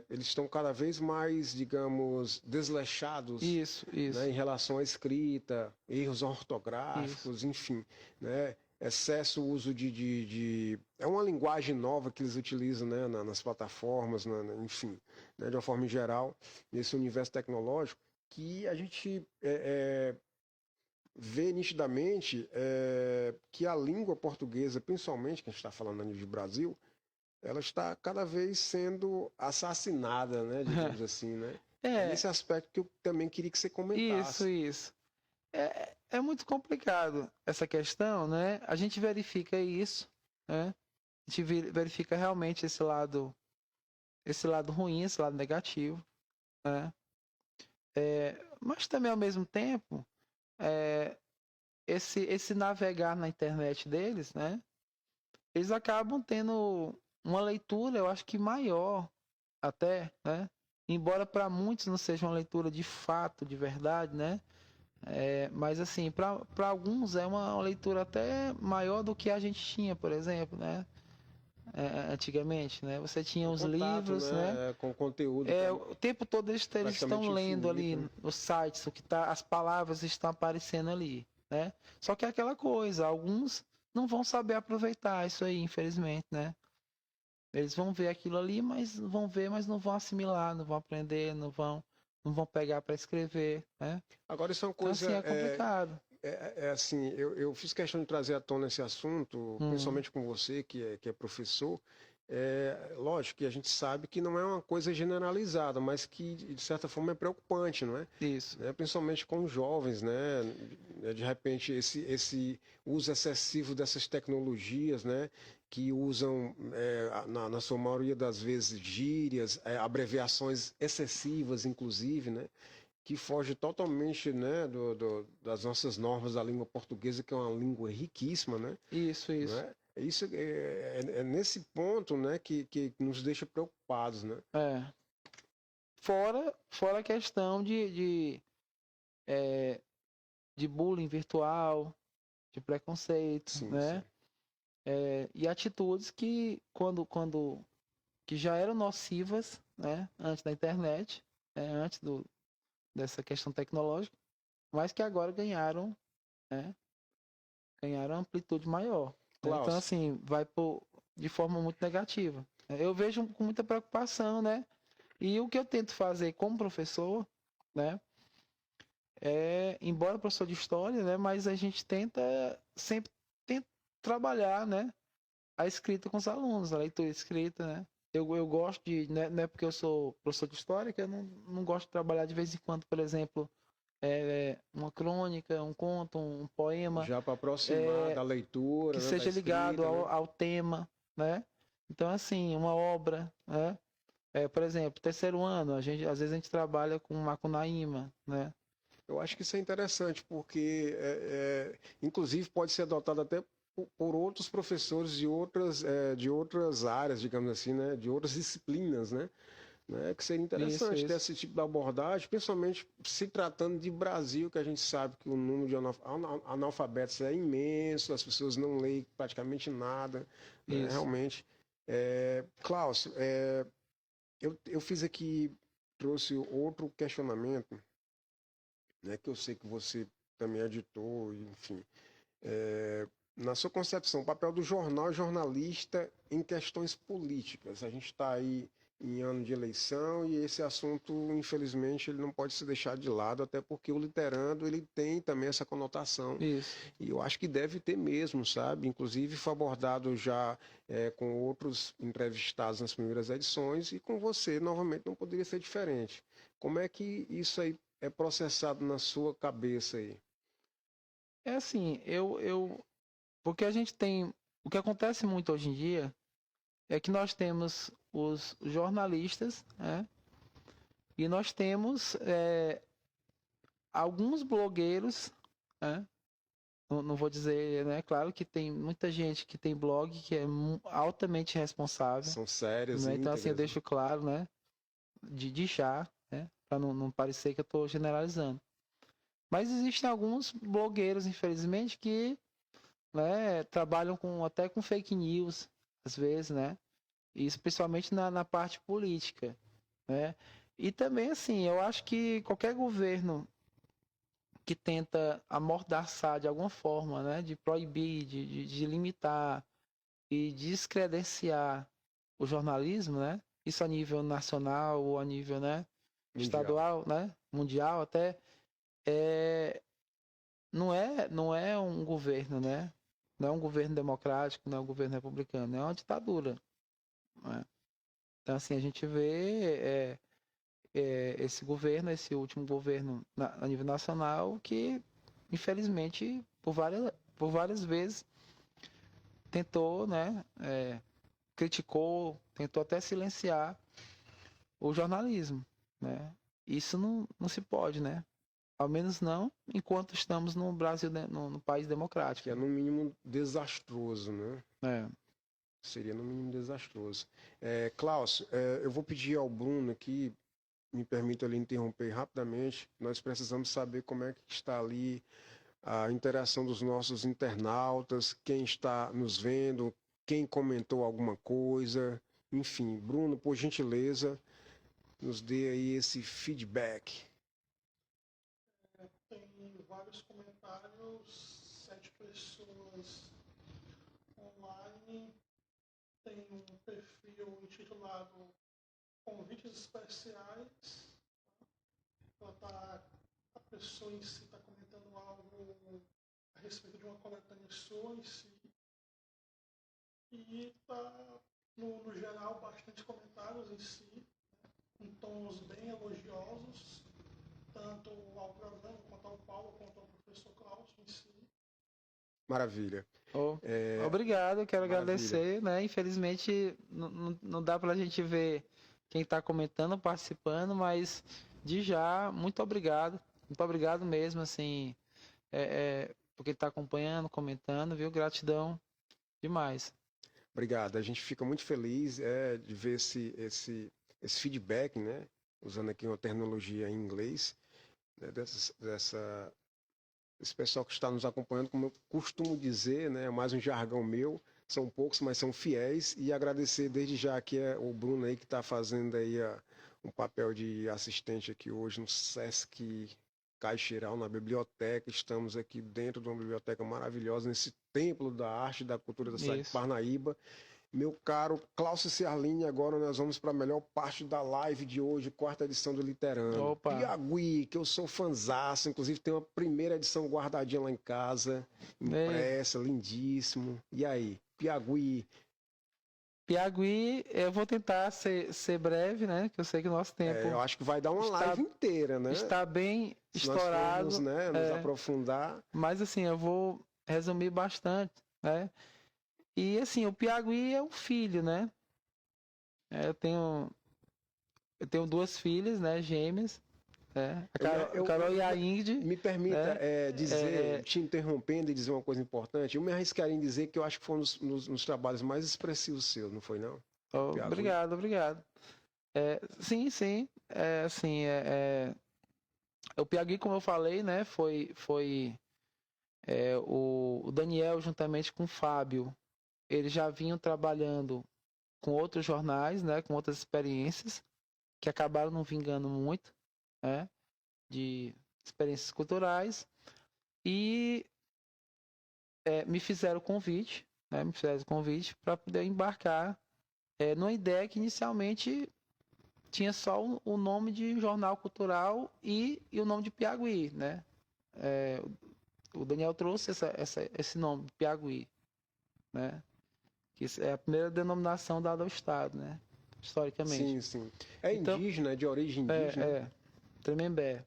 Eles estão cada vez mais, digamos, desleixados, Isso. né, em relação à escrita, erros ortográficos, enfim, né? Excesso uso É uma linguagem nova que eles utilizam, né, nas plataformas, enfim, né, de uma forma em geral, nesse universo tecnológico, que a gente vê nitidamente que a língua portuguesa, principalmente, que a gente está falando a nível de Brasil, ela está cada vez sendo assassinada, né, digamos assim, né? É nesse aspecto que eu também queria que você comentasse. Isso. É muito complicado essa questão, né? A gente verifica isso, né? A gente verifica realmente esse lado ruim, esse lado negativo, né? Mas também ao mesmo tempo, esse navegar na internet deles, né? Eles acabam tendo uma leitura, eu acho que maior, até, né? Embora para muitos não seja uma leitura de fato, de verdade, né? Mas assim, para alguns é uma leitura até maior do que a gente tinha, por exemplo, né? Antigamente, né? Você tinha O os contato, livros, né? né, com o conteúdo O tempo todo eles praticamente estão lendo ali infinito, né? os sites, as palavras estão aparecendo ali, né? Só que é aquela coisa, alguns não vão saber aproveitar isso aí, infelizmente, né? Eles vão ver aquilo ali, mas vão ver, mas não vão assimilar, não vão aprender, não vão pegar para escrever, né? Agora, isso é uma Então, coisa, assim, é complicado. assim, eu fiz questão de trazer à tona esse assunto, principalmente com você, que é professor. Lógico que a gente sabe que não é uma coisa generalizada, mas que, de certa forma, é preocupante, não é? Isso. Principalmente com os jovens, né? De repente, esse uso excessivo dessas tecnologias, né? Que usam, na sua maioria das vezes, gírias, abreviações excessivas, inclusive, né? Que foge totalmente, né, das nossas normas da língua portuguesa, que é uma língua riquíssima, né? Isso. Né? Isso é nesse ponto, né, que nos deixa preocupados, né? Fora a questão de bullying virtual, de preconceito, Sim, né? sim. E atitudes quando que já eram nocivas, né? Antes da internet, antes dessa questão tecnológica, mas que agora ganharam, né? Ganharam amplitude maior. Né? Então, Klaus, assim, de forma muito negativa. Eu vejo com muita preocupação, né? E o que eu tento fazer como professor, né? Embora professor de história, né? Mas a gente tenta trabalhar, né? A escrita com os alunos, a leitura escrita, né? Eu gosto de, né, não é porque eu sou professor de história que eu não gosto de trabalhar de vez em quando, por exemplo, uma crônica, um conto, um poema, já para aproximar da que leitura, né, da seja ligado escrita, né? ao tema, né? Então, assim, uma obra, né? Por exemplo, terceiro ano, às vezes a gente trabalha com Macunaíma, né? Eu acho que isso é interessante, porque, inclusive, pode ser adotado até por outros professores de outras áreas, digamos assim, né? De outras disciplinas, né? Que seria interessante ter Isso. esse tipo de abordagem, principalmente se tratando de Brasil, que a gente sabe que o número de analfabetos é imenso, as pessoas não leem praticamente nada, né? Isso. Realmente. Klaus, eu fiz aqui, trouxe outro questionamento, né, que eu sei que você também editou, enfim. Na sua concepção, o papel do jornal e jornalista em questões políticas. A gente está aí em ano de eleição e esse assunto, infelizmente, ele não pode ser deixado de lado, até porque o literando ele tem também essa conotação. Isso. E eu acho que deve ter mesmo, sabe? Inclusive foi abordado já com outros entrevistados nas primeiras edições e com você, novamente, não poderia ser diferente. Como é que isso aí é processado na sua cabeça aí? É assim, porque a gente tem, o que acontece muito hoje em dia é que nós temos os jornalistas, né? E nós temos alguns blogueiros, né? Não vou dizer, né? Claro que tem muita gente que tem blog que é altamente responsável, São sérias, né? Então, assim, eu íntegras, né? deixo claro, né? De já, né? Para não parecer que eu estou generalizando. Mas existem alguns blogueiros, infelizmente, que, né, trabalham até com fake news, às vezes, né? E especialmente na parte política, né? E também, assim, eu acho que qualquer governo que tenta amordaçar de alguma forma, né? De proibir, de limitar e descredenciar o jornalismo, né? Isso a nível nacional ou a nível, né? Mundial. Estadual, né? Mundial até, não é um governo, né? Não é um governo democrático, não é um governo republicano, é uma ditadura. Né? Então, assim, a gente vê esse governo, esse último governo a nível nacional, que, infelizmente, por várias vezes, tentou, né? Criticou, tentou até silenciar o jornalismo, né? Isso não se pode, né? Ao menos não enquanto estamos no Brasil, né? no país democrático. Que é, no mínimo, desastroso, né? Seria no mínimo desastroso. Klaus, eu vou pedir ao Bruno aqui, me permita ali interromper rapidamente. Nós precisamos saber como é que está ali a interação dos nossos internautas, quem está nos vendo, quem comentou alguma coisa. Enfim, Bruno, por gentileza, nos dê aí esse feedback. Tem vários comentários, 7 pessoas online. Tem um perfil intitulado Convites Especiais. A pessoa em si está comentando algo a respeito de uma coletânea sua em si. E está, no geral, bastante comentários em si, em tons bem elogiosos, tanto ao programa quanto ao Paulo, quanto ao professor Klaus em si. Maravilha. Obrigado, quero Maravilha. agradecer, né? Infelizmente não dá pra gente ver quem está comentando, participando, mas de já, muito obrigado mesmo, assim, porque está acompanhando, comentando, viu? Gratidão demais. Obrigado. A gente fica muito feliz de ver esse feedback, né? Usando aqui uma terminologia em inglês, né? Esse pessoal que está nos acompanhando, como eu costumo dizer, né? É mais um jargão meu, são poucos, mas são fiéis, e agradecer desde já que é o Bruno aí que está fazendo aí um papel de assistente aqui hoje no Sesc Caixeiral, na biblioteca. Estamos aqui dentro de uma biblioteca maravilhosa, nesse templo da arte e da cultura da cidade de Parnaíba. Meu caro Cláudio Ciarline, agora nós vamos para a melhor parte da live de hoje, 4ª edição do Literando. Opa. Piauí, que eu sou fanzaço, inclusive tem uma primeira edição guardadinha lá em casa, impressa, lindíssimo. E aí, Piauí? Piauí, eu vou tentar ser breve, né? Que eu sei que o nosso tempo... eu acho que vai dar uma live inteira, né? Está bem Se estourado. Nós formos, né, nos aprofundar. Mas assim, eu vou resumir bastante, né? E assim, o Piauí é um filho, né? Eu tenho 2 filhas, né? Gêmeas. A Carol e a Ingrid. Me permita te interrompendo e dizer uma coisa importante. Eu me arriscaria em dizer que eu acho que foi um dos trabalhos mais expressivos seus, não foi não? Obrigado. Sim. O Piauí, como eu falei, né? Foi o Daniel juntamente com o Fábio. Eles já vinham trabalhando com outros jornais, né, com outras experiências, que acabaram não vingando muito, né, de experiências culturais, e me fizeram o convite, para poder embarcar numa ideia que inicialmente tinha só o nome de jornal cultural e o nome de Piauí, né? O Daniel trouxe esse nome, Piauí, né? Que é a primeira denominação dada ao Estado, né? Historicamente. Sim. É indígena, de origem indígena. Tremembé.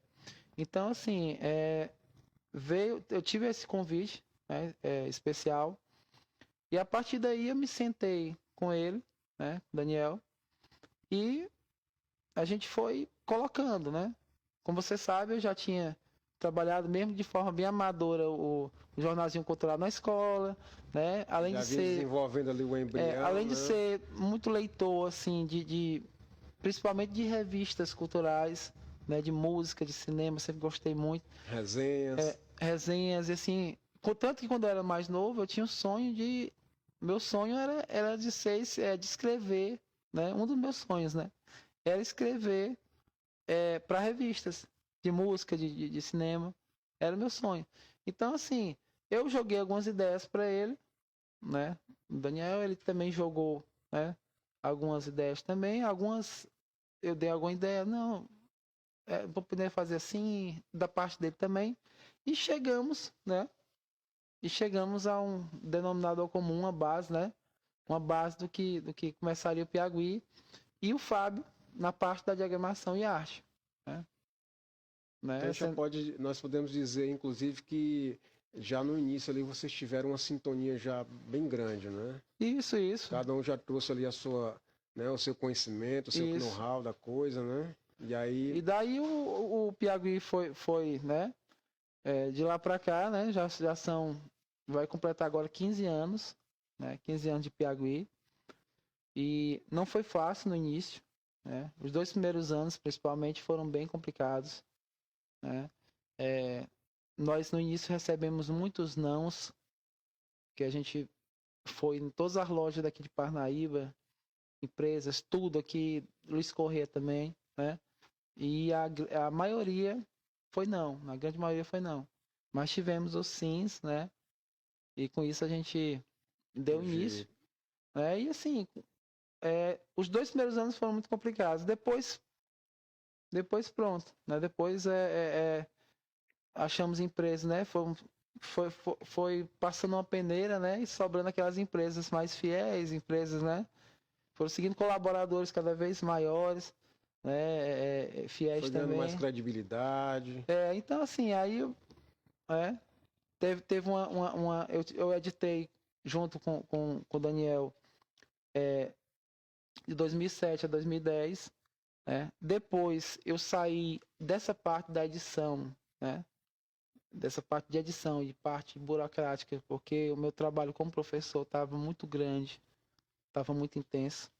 Então, assim, eu tive esse convite, né, especial, e a partir daí eu me sentei com ele, né, Daniel, e a gente foi colocando, né? Como você sabe, eu já tinha trabalhado mesmo de forma bem amadora o jornalzinho cultural na escola, né? Além já de ser desenvolvendo ali o embrião, além de ser muito leitor assim principalmente de revistas culturais, né, de música, de cinema, sempre gostei muito. Resenhas, e assim, contanto que quando eu era mais novo, eu tinha meu sonho era de escrever, né? Um dos meus sonhos, né? Era escrever para revistas de música, de cinema. Era o meu sonho. Então, assim, eu joguei algumas ideias para ele, né? O Daniel, ele também jogou, né, algumas ideias também. Algumas eu dei alguma ideia, não, vou poder fazer assim, da parte dele também. E chegamos, né? A um denominador comum, uma base, né? Uma base do que começaria o Piauí. E o Fábio na parte da diagramação e arte, né? Então nós podemos dizer, inclusive, que já no início ali vocês tiveram uma sintonia já bem grande, né? Isso. Cada um já trouxe ali o seu conhecimento, o seu know-how da coisa, né? E daí o Piauí foi, né? De lá para cá, né? Já vai completar agora 15 anos, né? 15 anos de Piauí. E não foi fácil no início, né? Os 2 primeiros anos, principalmente, foram bem complicados, né? Nós, no início, recebemos muitos nãos, que a gente foi em todas as lojas daqui de Parnaíba, empresas, tudo aqui, Luiz Corrêa também, né? E a maioria foi não, a grande maioria foi não. Mas tivemos os sims, né? E com isso a gente deu início, né? E assim, os 2 primeiros anos foram muito complicados. Depois pronto, né? Depois achamos empresas, né? Foi passando uma peneira, né? E sobrando aquelas empresas mais fiéis, empresas, né? Foram seguindo colaboradores cada vez maiores, né? Fiéis Foi ganhando também. mais credibilidade. Então assim, aí teve eu editei junto com o Daniel de 2007 a 2010, né? Depois eu saí dessa parte da edição, né? Dessa parte de edição e parte burocrática, porque o meu trabalho como professor estava muito grande, estava muito intenso.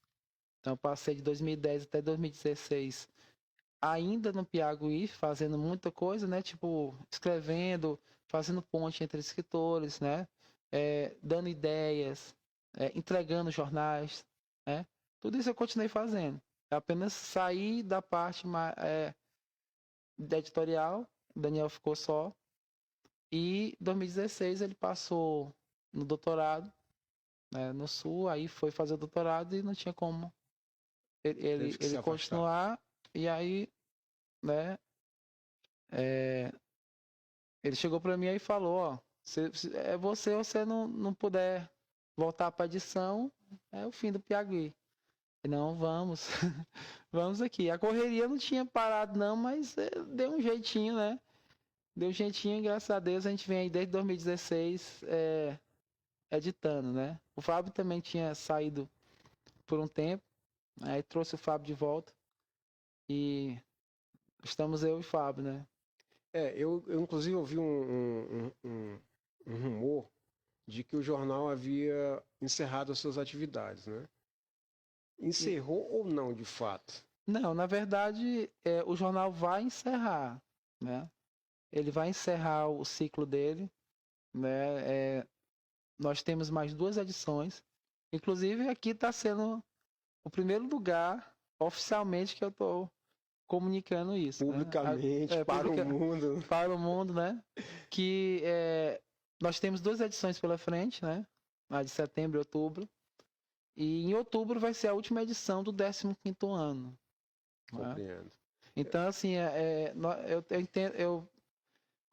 Então eu passei de 2010 até 2016 ainda no Piauí, fazendo muita coisa, né? Tipo, escrevendo, fazendo ponte entre escritores, né? Dando ideias, entregando jornais, né? Tudo isso eu continuei fazendo. Eu apenas saí da parte da editorial, o Daniel ficou só. E em 2016 ele passou no doutorado, né, no Sul, aí foi fazer o doutorado e não tinha como Teve que se ele afastar. continuar. E aí, né, ele chegou para mim e falou, ó, se você não puder voltar para edição, é o fim do Piauí. Não, vamos, vamos aqui. A correria não tinha parado não, mas deu um jeitinho, né? Deu um jeitinho, graças a Deus, a gente vem aí desde 2016 editando, né? O Fábio também tinha saído por um tempo, aí trouxe o Fábio de volta e estamos eu e o Fábio, né? Eu inclusive ouvi um rumor de que o jornal havia encerrado as suas atividades, né? Encerrou ou não, de fato? Não, na verdade, o jornal vai encerrar, né? Ele vai encerrar o ciclo dele, né? Nós temos mais 2 edições. Inclusive, aqui está sendo o primeiro lugar, oficialmente, que eu estou comunicando isso. Publicamente, Né? para o mundo. Para o mundo, né? Que nós temos 2 edições pela frente, né? A de setembro e outubro. E em outubro vai ser a última edição do 15º ano. Compreendo. Né? Então, assim, eu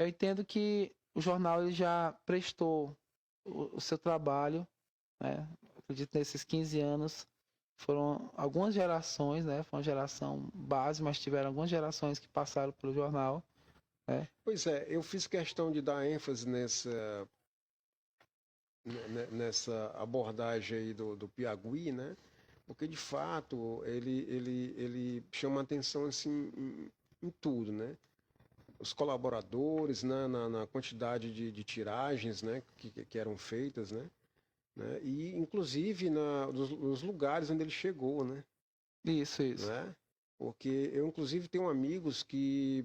entendo que o jornal ele já prestou o seu trabalho, né? Acredito que nesses 15 anos foram algumas gerações, né? Foi uma geração base, mas tiveram algumas gerações que passaram pelo jornal. Né? Pois é, eu fiz questão de dar ênfase nessa abordagem aí do Piauí, né? Porque de fato ele chama atenção assim em tudo, né? Os colaboradores, né? na quantidade de tiragens, né? que eram feitas, né? E inclusive nos lugares onde ele chegou, né? Isso. Né? Porque eu inclusive tenho amigos que,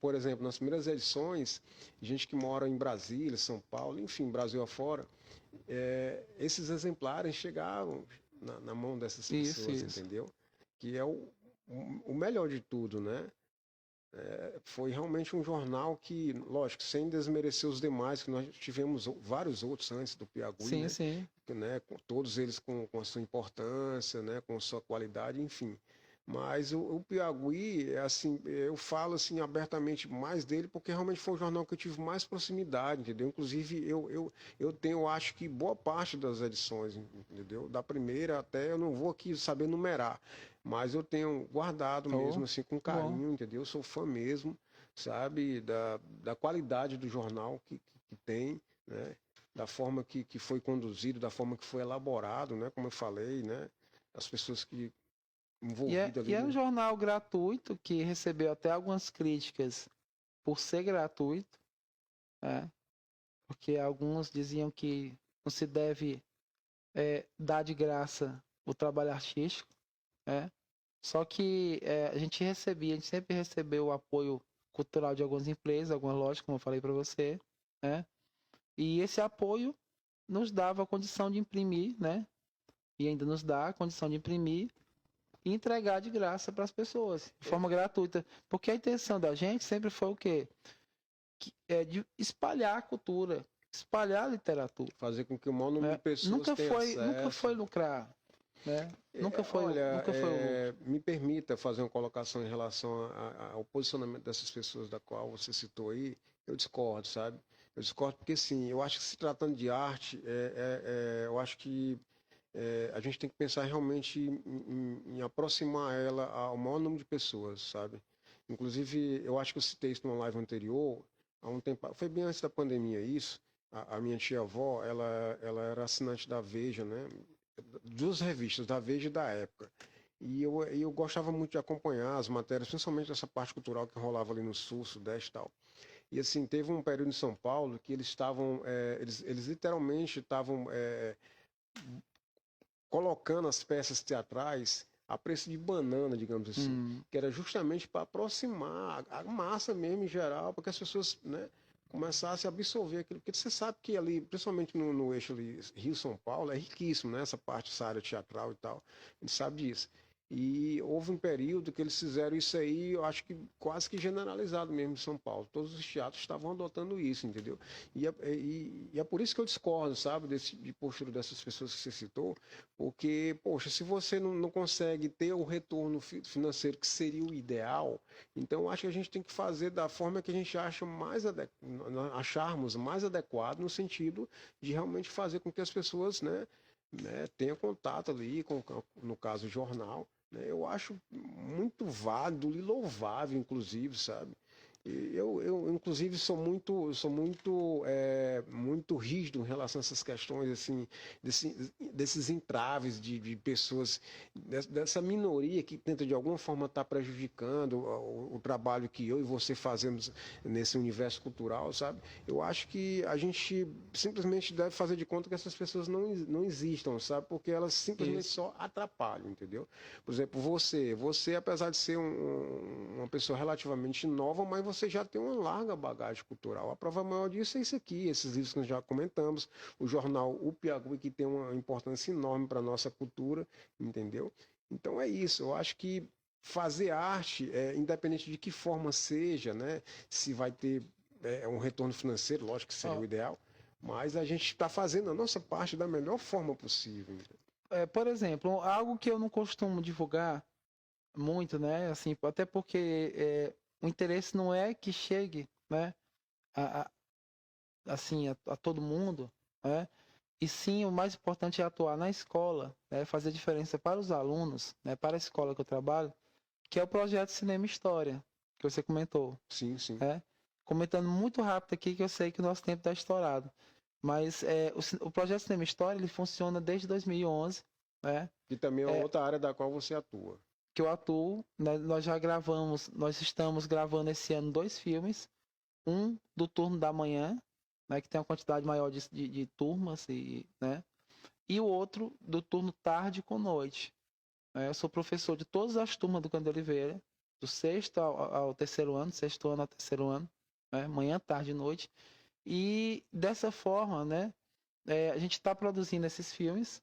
por exemplo, nas primeiras edições, gente que mora em Brasília, São Paulo, enfim, Brasil afora, esses exemplares chegavam na mão dessas pessoas, entendeu? Que é o melhor de tudo, né? Foi realmente um jornal que, lógico, sem desmerecer os demais, que nós tivemos vários outros antes do Piauí, sim, né? Sim. Né? Todos eles com a sua importância, né? Com a sua qualidade, enfim. Mas o Piauí, assim, eu falo assim abertamente mais dele porque realmente foi o jornal que eu tive mais proximidade, entendeu? Inclusive eu acho que boa parte das edições, entendeu? Da primeira até eu não vou aqui saber numerar, mas eu tenho guardado mesmo assim com carinho, entendeu? Eu sou fã mesmo, sabe, da qualidade do jornal que tem, né? Da forma que foi conduzido, da forma que foi elaborado, né? Como eu falei, né? As pessoas que envolvidas ali. E é um jornal gratuito que recebeu até algumas críticas por ser gratuito, né? Porque alguns diziam que não se deve dar de graça o trabalho artístico, né? Só que a gente sempre recebeu o apoio cultural de algumas empresas, algumas lojas, como eu falei para você, né? E esse apoio nos dava a condição de imprimir, né? E ainda nos dá a condição de imprimir e entregar de graça para as pessoas, de forma gratuita. Porque a intenção da gente sempre foi o quê? De espalhar a cultura, espalhar a literatura. Fazer com que o maior número Né? de pessoas Nunca tenha foi acesso. lucrar, né? Nunca foi o lucro. Me permita fazer uma colocação em relação ao posicionamento dessas pessoas da qual você citou aí. Eu discordo, sabe? Eu discordo porque, sim, eu acho que se tratando de arte, eu acho que a gente tem que pensar realmente em aproximar ela ao maior número de pessoas, sabe? Inclusive, eu acho que eu citei isso numa live anterior, há um tempo, foi bem antes da pandemia isso. A minha tia-avó, ela era assinante da Veja, né? Duas revistas, da Veja e da Época. E eu gostava muito de acompanhar as matérias, principalmente dessa parte cultural que rolava ali no Sul, Sudeste e tal. E assim, teve um período em São Paulo que eles estavam, eles literalmente estavam colocando as peças teatrais a preço de banana, digamos assim, que era justamente para aproximar a massa mesmo em geral, para que as pessoas, né, começassem a absorver aquilo, porque você sabe que ali, principalmente no eixo ali, Rio-São Paulo, é riquíssimo, né, essa parte, essa área teatral e tal, a gente sabe disso. E houve um período que eles fizeram isso aí, eu acho que quase que generalizado mesmo em São Paulo. Todos os teatros estavam adotando isso, entendeu? E é por isso que eu discordo, sabe, de postura dessas pessoas que você citou, porque, poxa, se você não consegue ter o retorno financeiro que seria o ideal, então eu acho que a gente tem que fazer da forma que a gente acha acharmos mais adequado, no sentido de realmente fazer com que as pessoas, né, tenham contato ali, no caso, o jornal. Eu acho muito válido e louvável, inclusive, sabe? Eu inclusive, muito rígido em relação a essas questões, assim, desses entraves de pessoas, dessa minoria que tenta, de alguma forma, estar prejudicando o trabalho que eu e você fazemos nesse universo cultural, sabe? Eu acho que a gente simplesmente deve fazer de conta que essas pessoas não existam, sabe? Porque elas simplesmente só atrapalham, entendeu? Por exemplo, você apesar de ser uma pessoa relativamente nova, mas você já tem uma larga bagagem cultural. A prova maior disso é isso aqui, esses livros que nós já comentamos, o jornal O Piauí, que tem uma importância enorme para a nossa cultura, entendeu? Então é isso, eu acho que fazer arte, independente de que forma seja, né, se vai ter um retorno financeiro, lógico que seria o ideal, mas a gente está fazendo a nossa parte da melhor forma possível. Por exemplo, algo que eu não costumo divulgar muito, né? Assim, até porque o interesse não é que chegue, né? Assim, a todo mundo, né? E sim, o mais importante é atuar na escola, né? Fazer diferença para os alunos, né? Para a escola que eu trabalho, que é o projeto Cinema História, que você comentou. Sim, sim. Comentando muito rápido aqui, que eu sei que o nosso tempo está estourado. Mas o projeto Cinema História, ele funciona desde 2011, né? E também é outra área da qual você atua. Que eu atuo, né? Nós estamos gravando esse ano 2 filmes. Um do turno da manhã, né? Que tem uma quantidade maior de turmas, né? E o outro do turno tarde com noite. Eu sou professor de todas as turmas do Cândido Oliveira, do sexto ao terceiro ano, sexto ano ao terceiro ano, né? Manhã, tarde e noite. E dessa forma, né? A gente está produzindo esses filmes,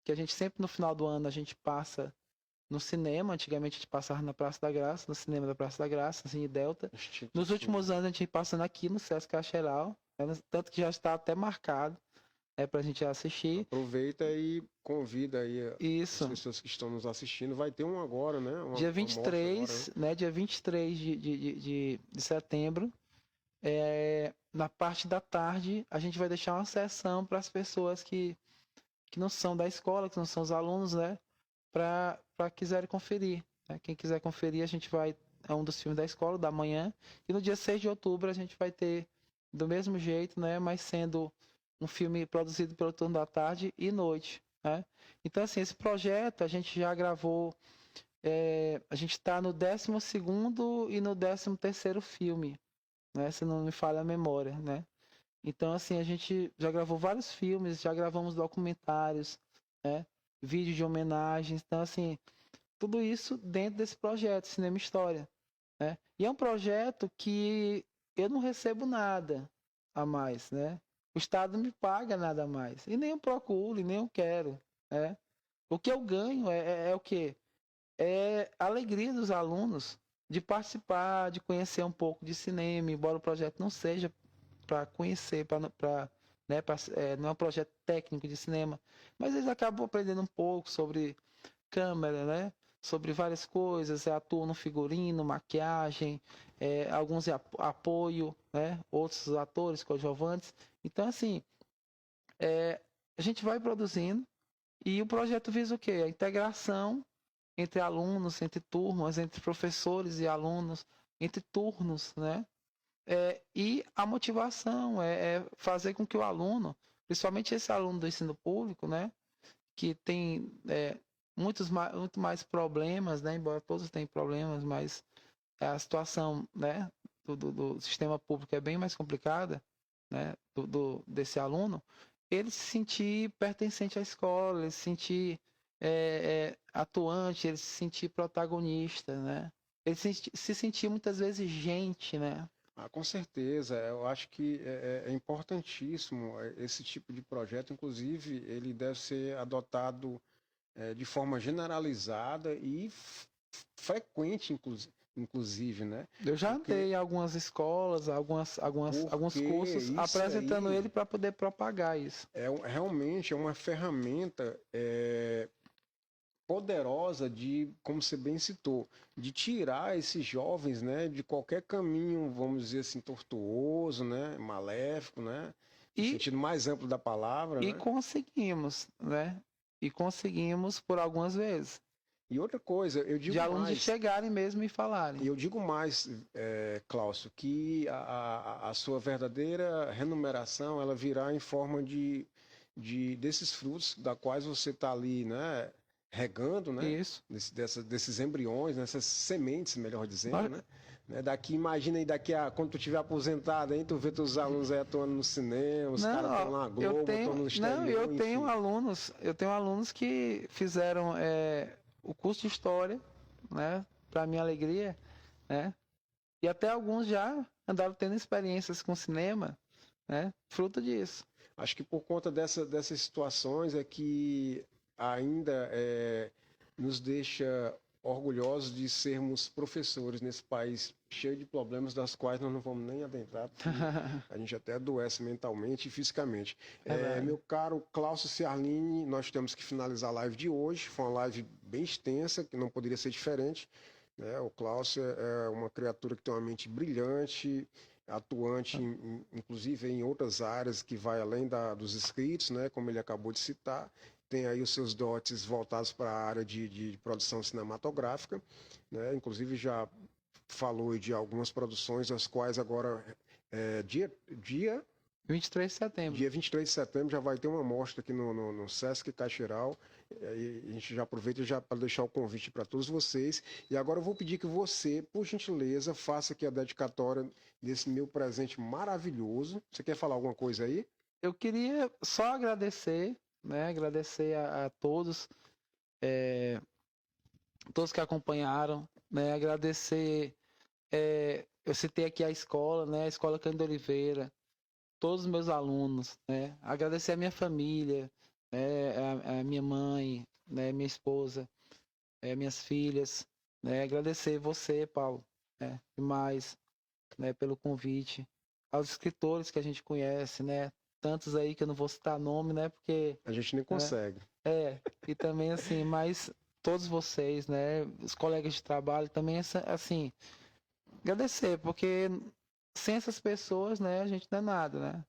que a gente sempre no final do ano a gente passa no cinema. Antigamente a gente passava na Praça da Graça, no cinema da Praça da Graça, assim, Delta. Nos últimos anos a gente passando aqui no Sesc Cacheral, tanto que já está até marcado para a gente assistir. Aproveita e convida aí as pessoas que estão nos assistindo. Vai ter um agora, né? Dia 23, agora, né? Dia 23 de setembro. Na parte da tarde, a gente vai deixar uma sessão para as pessoas que não são da escola, que não são os alunos, né? Para quiserem conferir. Né? Quem quiser conferir, a gente vai... É um dos filmes da escola, da manhã. E no dia 6 de outubro, a gente vai ter do mesmo jeito, né? Mas sendo um filme produzido pelo turno da tarde e noite. Né? Então, assim, esse projeto a gente já gravou... a gente está no 12º e no 13º filme. Né? Se não me falha a memória, né? Então, assim, a gente já gravou vários filmes, já gravamos documentários, né? vídeo de homenagens. Então, assim, tudo isso dentro desse projeto, Cinema História, né? E é um projeto que eu não recebo nada a mais, né? O Estado não me paga nada a mais. E nem eu procuro, e nem eu quero, né? O que eu ganho é o quê? É a alegria dos alunos de participar, de conhecer um pouco de cinema, embora o projeto não seja para conhecer, né, não é um projeto técnico de cinema, mas eles acabam aprendendo um pouco sobre câmera, né? Sobre várias coisas, atuam no figurino, maquiagem, alguns apoio, né? Outros atores coadjuvantes. Então, assim, a gente vai produzindo e o projeto visa o quê? A integração entre alunos, entre turmas, entre professores e alunos, entre turnos, né? E a motivação é fazer com que o aluno, principalmente esse aluno do ensino público, né? Que tem muito mais problemas, né? Embora todos tenham problemas, mas a situação, né? Do sistema público é bem mais complicada, né? Desse aluno, ele se sentir pertencente à escola, ele se sentir atuante, ele se sentir protagonista, né? Ele se sentir muitas vezes gente, né? Ah, com certeza, eu acho que é importantíssimo esse tipo de projeto, inclusive ele deve ser adotado de forma generalizada e frequente, inclusive, né? Eu já Porque, andei em algumas escolas, alguns porque cursos, isso apresentando aí ele para poder propagar isso. realmente é uma ferramenta poderosa de, como você bem citou, de tirar esses jovens, né, de qualquer caminho, vamos dizer assim, tortuoso, né, maléfico, né, no E, sentido mais amplo da palavra, e né? conseguimos, né? E conseguimos por algumas vezes. E outra coisa, De alunos de chegarem mesmo e falarem. eu digo mais, Cláudio, que a sua verdadeira remuneração, ela virá em forma desses frutos da quais você está ali, né, regando, né, Isso. desses embriões, dessas sementes, melhor dizendo, Nós- né? Daqui, imagina aí, quando tu tiver aposentado, hein, tu vê teus alunos aí atuando no cinema, os caras estão Não, lá na Globo, estão no não, exterior, enfim. eu tenho alunos que fizeram o curso de história, né? Para minha alegria, né? E até alguns já andaram tendo experiências com cinema, né? Fruto disso. Acho que por conta dessas situações é que ainda nos deixa orgulhosos de sermos professores nesse país cheio de problemas, das quais nós não vamos nem adentrar, porque a gente até adoece mentalmente e fisicamente. Meu caro Cláudio Ciarline, nós temos que finalizar a live de hoje. Foi uma live bem extensa, que não poderia ser diferente, né? O Cláudio é uma criatura que tem uma mente brilhante, atuante, inclusive em outras áreas que vai além dos escritos, né, como ele acabou de citar. Tem aí os seus dotes voltados para a área de produção cinematográfica, né, inclusive já falou de algumas produções, as quais agora, dia 23 de setembro. Dia 23 de setembro já vai ter uma mostra aqui no Sesc Caixeiral. E a gente já aproveita já para deixar o convite para todos vocês. E agora eu vou pedir que você, por gentileza, faça aqui a dedicatória desse meu presente maravilhoso. Você quer falar alguma coisa aí? Eu queria só agradecer, né? Agradecer a todos, todos que acompanharam, né? Agradecer, eu citei aqui a escola, né? A Escola Cândido Oliveira, todos os meus alunos, né? Agradecer a minha família, né? A minha mãe, né? Minha esposa, minhas filhas, né? Agradecer você, Paulo, né? Demais, né? Pelo convite, aos escritores que a gente conhece, né? Tantos aí que eu não vou citar nome, né? Porque A gente nem consegue. e também assim, mas todos vocês, né? Os colegas de trabalho também, assim, agradecer, porque sem essas pessoas, né? A gente não é nada, né?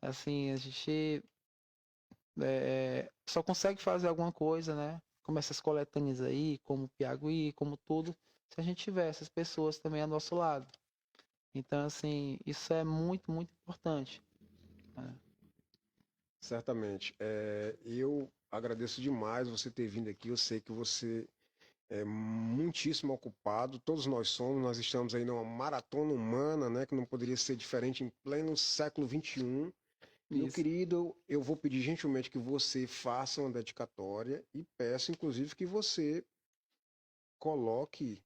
Assim, a gente só consegue fazer alguma coisa, né? Como essas coletâneas aí, como o Piauí, como tudo, se a gente tiver essas pessoas também ao nosso lado. Então, assim, isso é muito, muito importante. Né? Certamente. Eu agradeço demais você ter vindo aqui. Eu sei que você é muitíssimo ocupado. Todos nós somos. Nós estamos aí numa maratona humana, né? Que não poderia ser diferente em pleno século XXI. Meu Isso. querido, eu vou pedir gentilmente que você faça uma dedicatória e peço, inclusive, que você coloque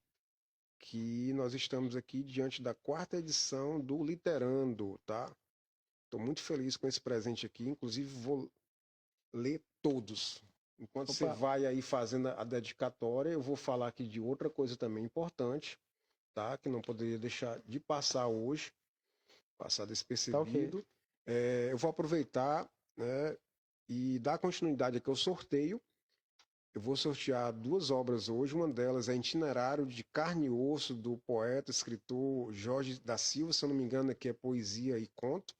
que nós estamos aqui diante da 4ª edição do Literando, tá? Estou muito feliz com esse presente aqui, inclusive vou ler todos. Enquanto você Opa. vai aí fazendo a dedicatória, eu vou falar aqui de outra coisa também importante, tá? Que não poderia deixar de passar hoje, passar Tá ok. despercebido. Eu vou aproveitar, né, e dar continuidade aqui ao sorteio. Eu vou sortear 2 obras hoje. Uma delas é Itinerário de Carne e Osso, do poeta, escritor Jorge da Silva, se eu não me engano, aqui é poesia e conto.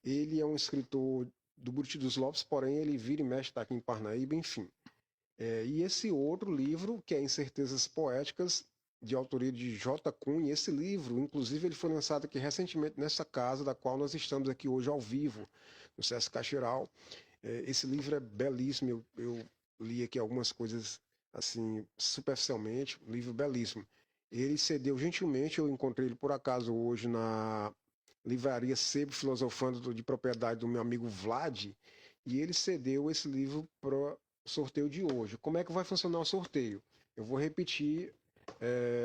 Ele é um escritor do Buriti dos Lopes, porém ele vira e mexe, está aqui em Parnaíba, enfim. E esse outro livro, que é Incertezas Poéticas, de autoria de J. Cunha. Esse livro, inclusive, ele foi lançado aqui recentemente nessa casa, da qual nós estamos aqui hoje ao vivo, no Sesc Caxiral. Esse livro é belíssimo, eu li aqui algumas coisas assim, superficialmente, um livro belíssimo. Ele cedeu gentilmente, eu encontrei ele por acaso hoje na livraria Sebo Filosofando, de propriedade do meu amigo Vlad, e ele cedeu esse livro para o sorteio de hoje. Como é que vai funcionar o sorteio? Eu vou repetir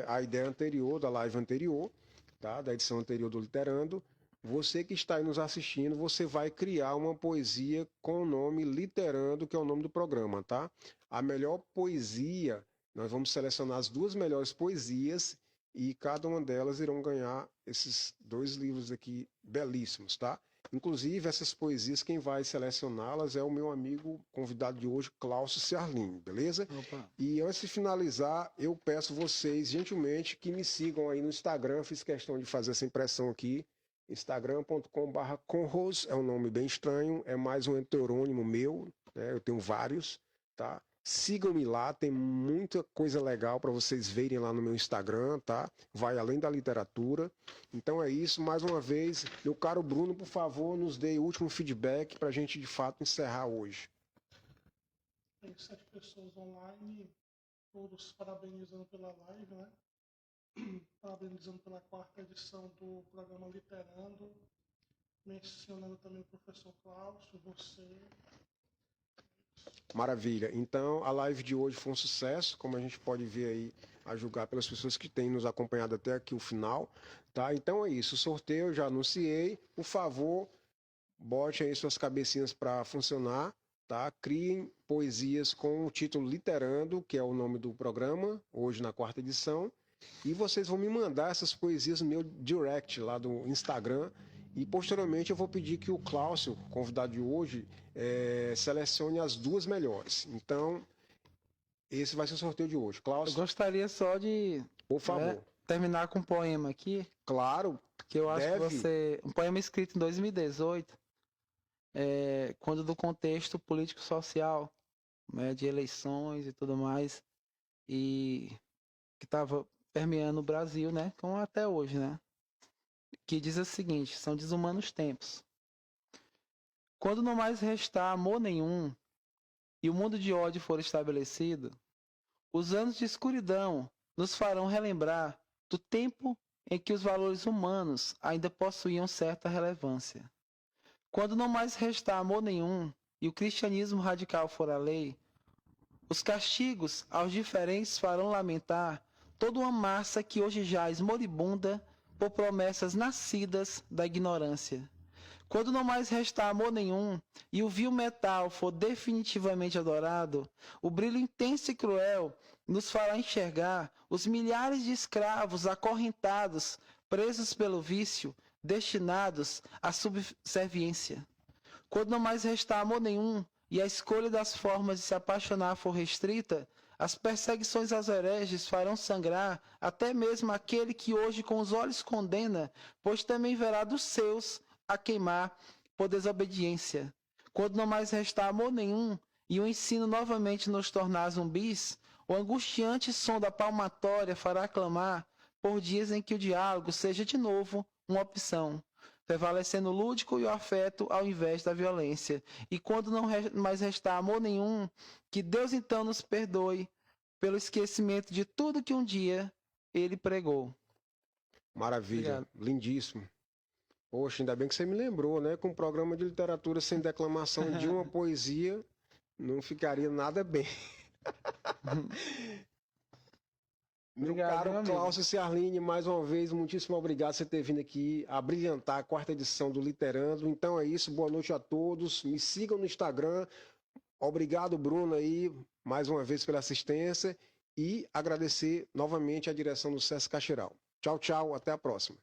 a ideia anterior, da live anterior, tá? Da edição anterior do Literando. Você que está aí nos assistindo, você vai criar uma poesia com o nome Literando, que é o nome do programa, tá? A melhor poesia, nós vamos selecionar as 2 melhores poesias e cada uma delas irão ganhar esses 2 livros aqui belíssimos, tá? Inclusive, essas poesias, quem vai selecioná-las é o meu amigo convidado de hoje, Cláudio Ciarlim, beleza? Opa. E antes de finalizar, eu peço vocês, gentilmente, que me sigam aí no Instagram. Fiz questão de fazer essa impressão aqui. Instagram.com/Conros, é um nome bem estranho, é mais um heterônimo meu, né? Eu tenho vários, tá? Sigam-me lá, tem muita coisa legal para vocês verem lá no meu Instagram, tá? Vai além da literatura. Então é isso, mais uma vez, meu caro Bruno, por favor, nos dê o último feedback para a gente de fato encerrar hoje. Tem 7 pessoas online, todos parabenizando pela live, né? Parabenizando pela 4ª edição do programa Literando, mencionando também o professor Cláudio, você. Maravilha. Então, a live de hoje foi um sucesso, como a gente pode ver aí, a julgar pelas pessoas que têm nos acompanhado até aqui o final, tá? Então é isso, o sorteio eu já anunciei. Por favor, bote aí suas cabecinhas para funcionar, tá? Criem poesias com o título Literando, que é o nome do programa, hoje na 4ª edição. E vocês vão me mandar essas poesias no meu direct lá do Instagram. E posteriormente eu vou pedir que o Cláudio, convidado de hoje, selecione as 2 melhores. Então, esse vai ser o sorteio de hoje. Eu Cláudio, gostaria só de por favor. terminar com um poema aqui, Claro, que eu acho que deve. você... Um poema escrito em 2018, quando do contexto político-social, né, de eleições e tudo mais, e que estava permeando o Brasil, né, como até hoje, né? Que diz o seguinte: são desumanos tempos. Quando não mais restar amor nenhum e o mundo de ódio for estabelecido, os anos de escuridão nos farão relembrar do tempo em que os valores humanos ainda possuíam certa relevância. Quando não mais restar amor nenhum e o cristianismo radical for a lei, os castigos aos diferentes farão lamentar toda uma massa que hoje jaz moribunda por promessas nascidas da ignorância. Quando não mais restar amor nenhum e o vil metal for definitivamente adorado, o brilho intenso e cruel nos fará enxergar os milhares de escravos acorrentados, presos pelo vício, destinados à subserviência. Quando não mais restar amor nenhum e a escolha das formas de se apaixonar for restrita, as perseguições aos hereges farão sangrar até mesmo aquele que hoje com os olhos condena, pois também verá dos seus a queimar por desobediência. Quando não mais restar amor nenhum e o ensino novamente nos tornar zumbis, o angustiante som da palmatória fará clamar por dias em que o diálogo seja de novo uma opção, prevalecendo o lúdico e o afeto ao invés da violência. E quando não mais restar amor nenhum, que Deus então nos perdoe pelo esquecimento de tudo que um dia ele pregou. Maravilha, Obrigado. lindíssimo. Poxa, ainda bem que você me lembrou, né? Com um programa de literatura sem declamação de uma poesia, não ficaria nada bem. Meu Obrigado, caro meu amigo. Cláudio Ciarline, mais uma vez, muitíssimo obrigado por você ter vindo aqui a brilhantar a 4ª edição do Literando. Então é isso, boa noite a todos. Me sigam no Instagram. Obrigado, Bruno, aí, mais uma vez pela assistência. E agradecer novamente a direção do Sesc Caxiral. Tchau, tchau, até a próxima.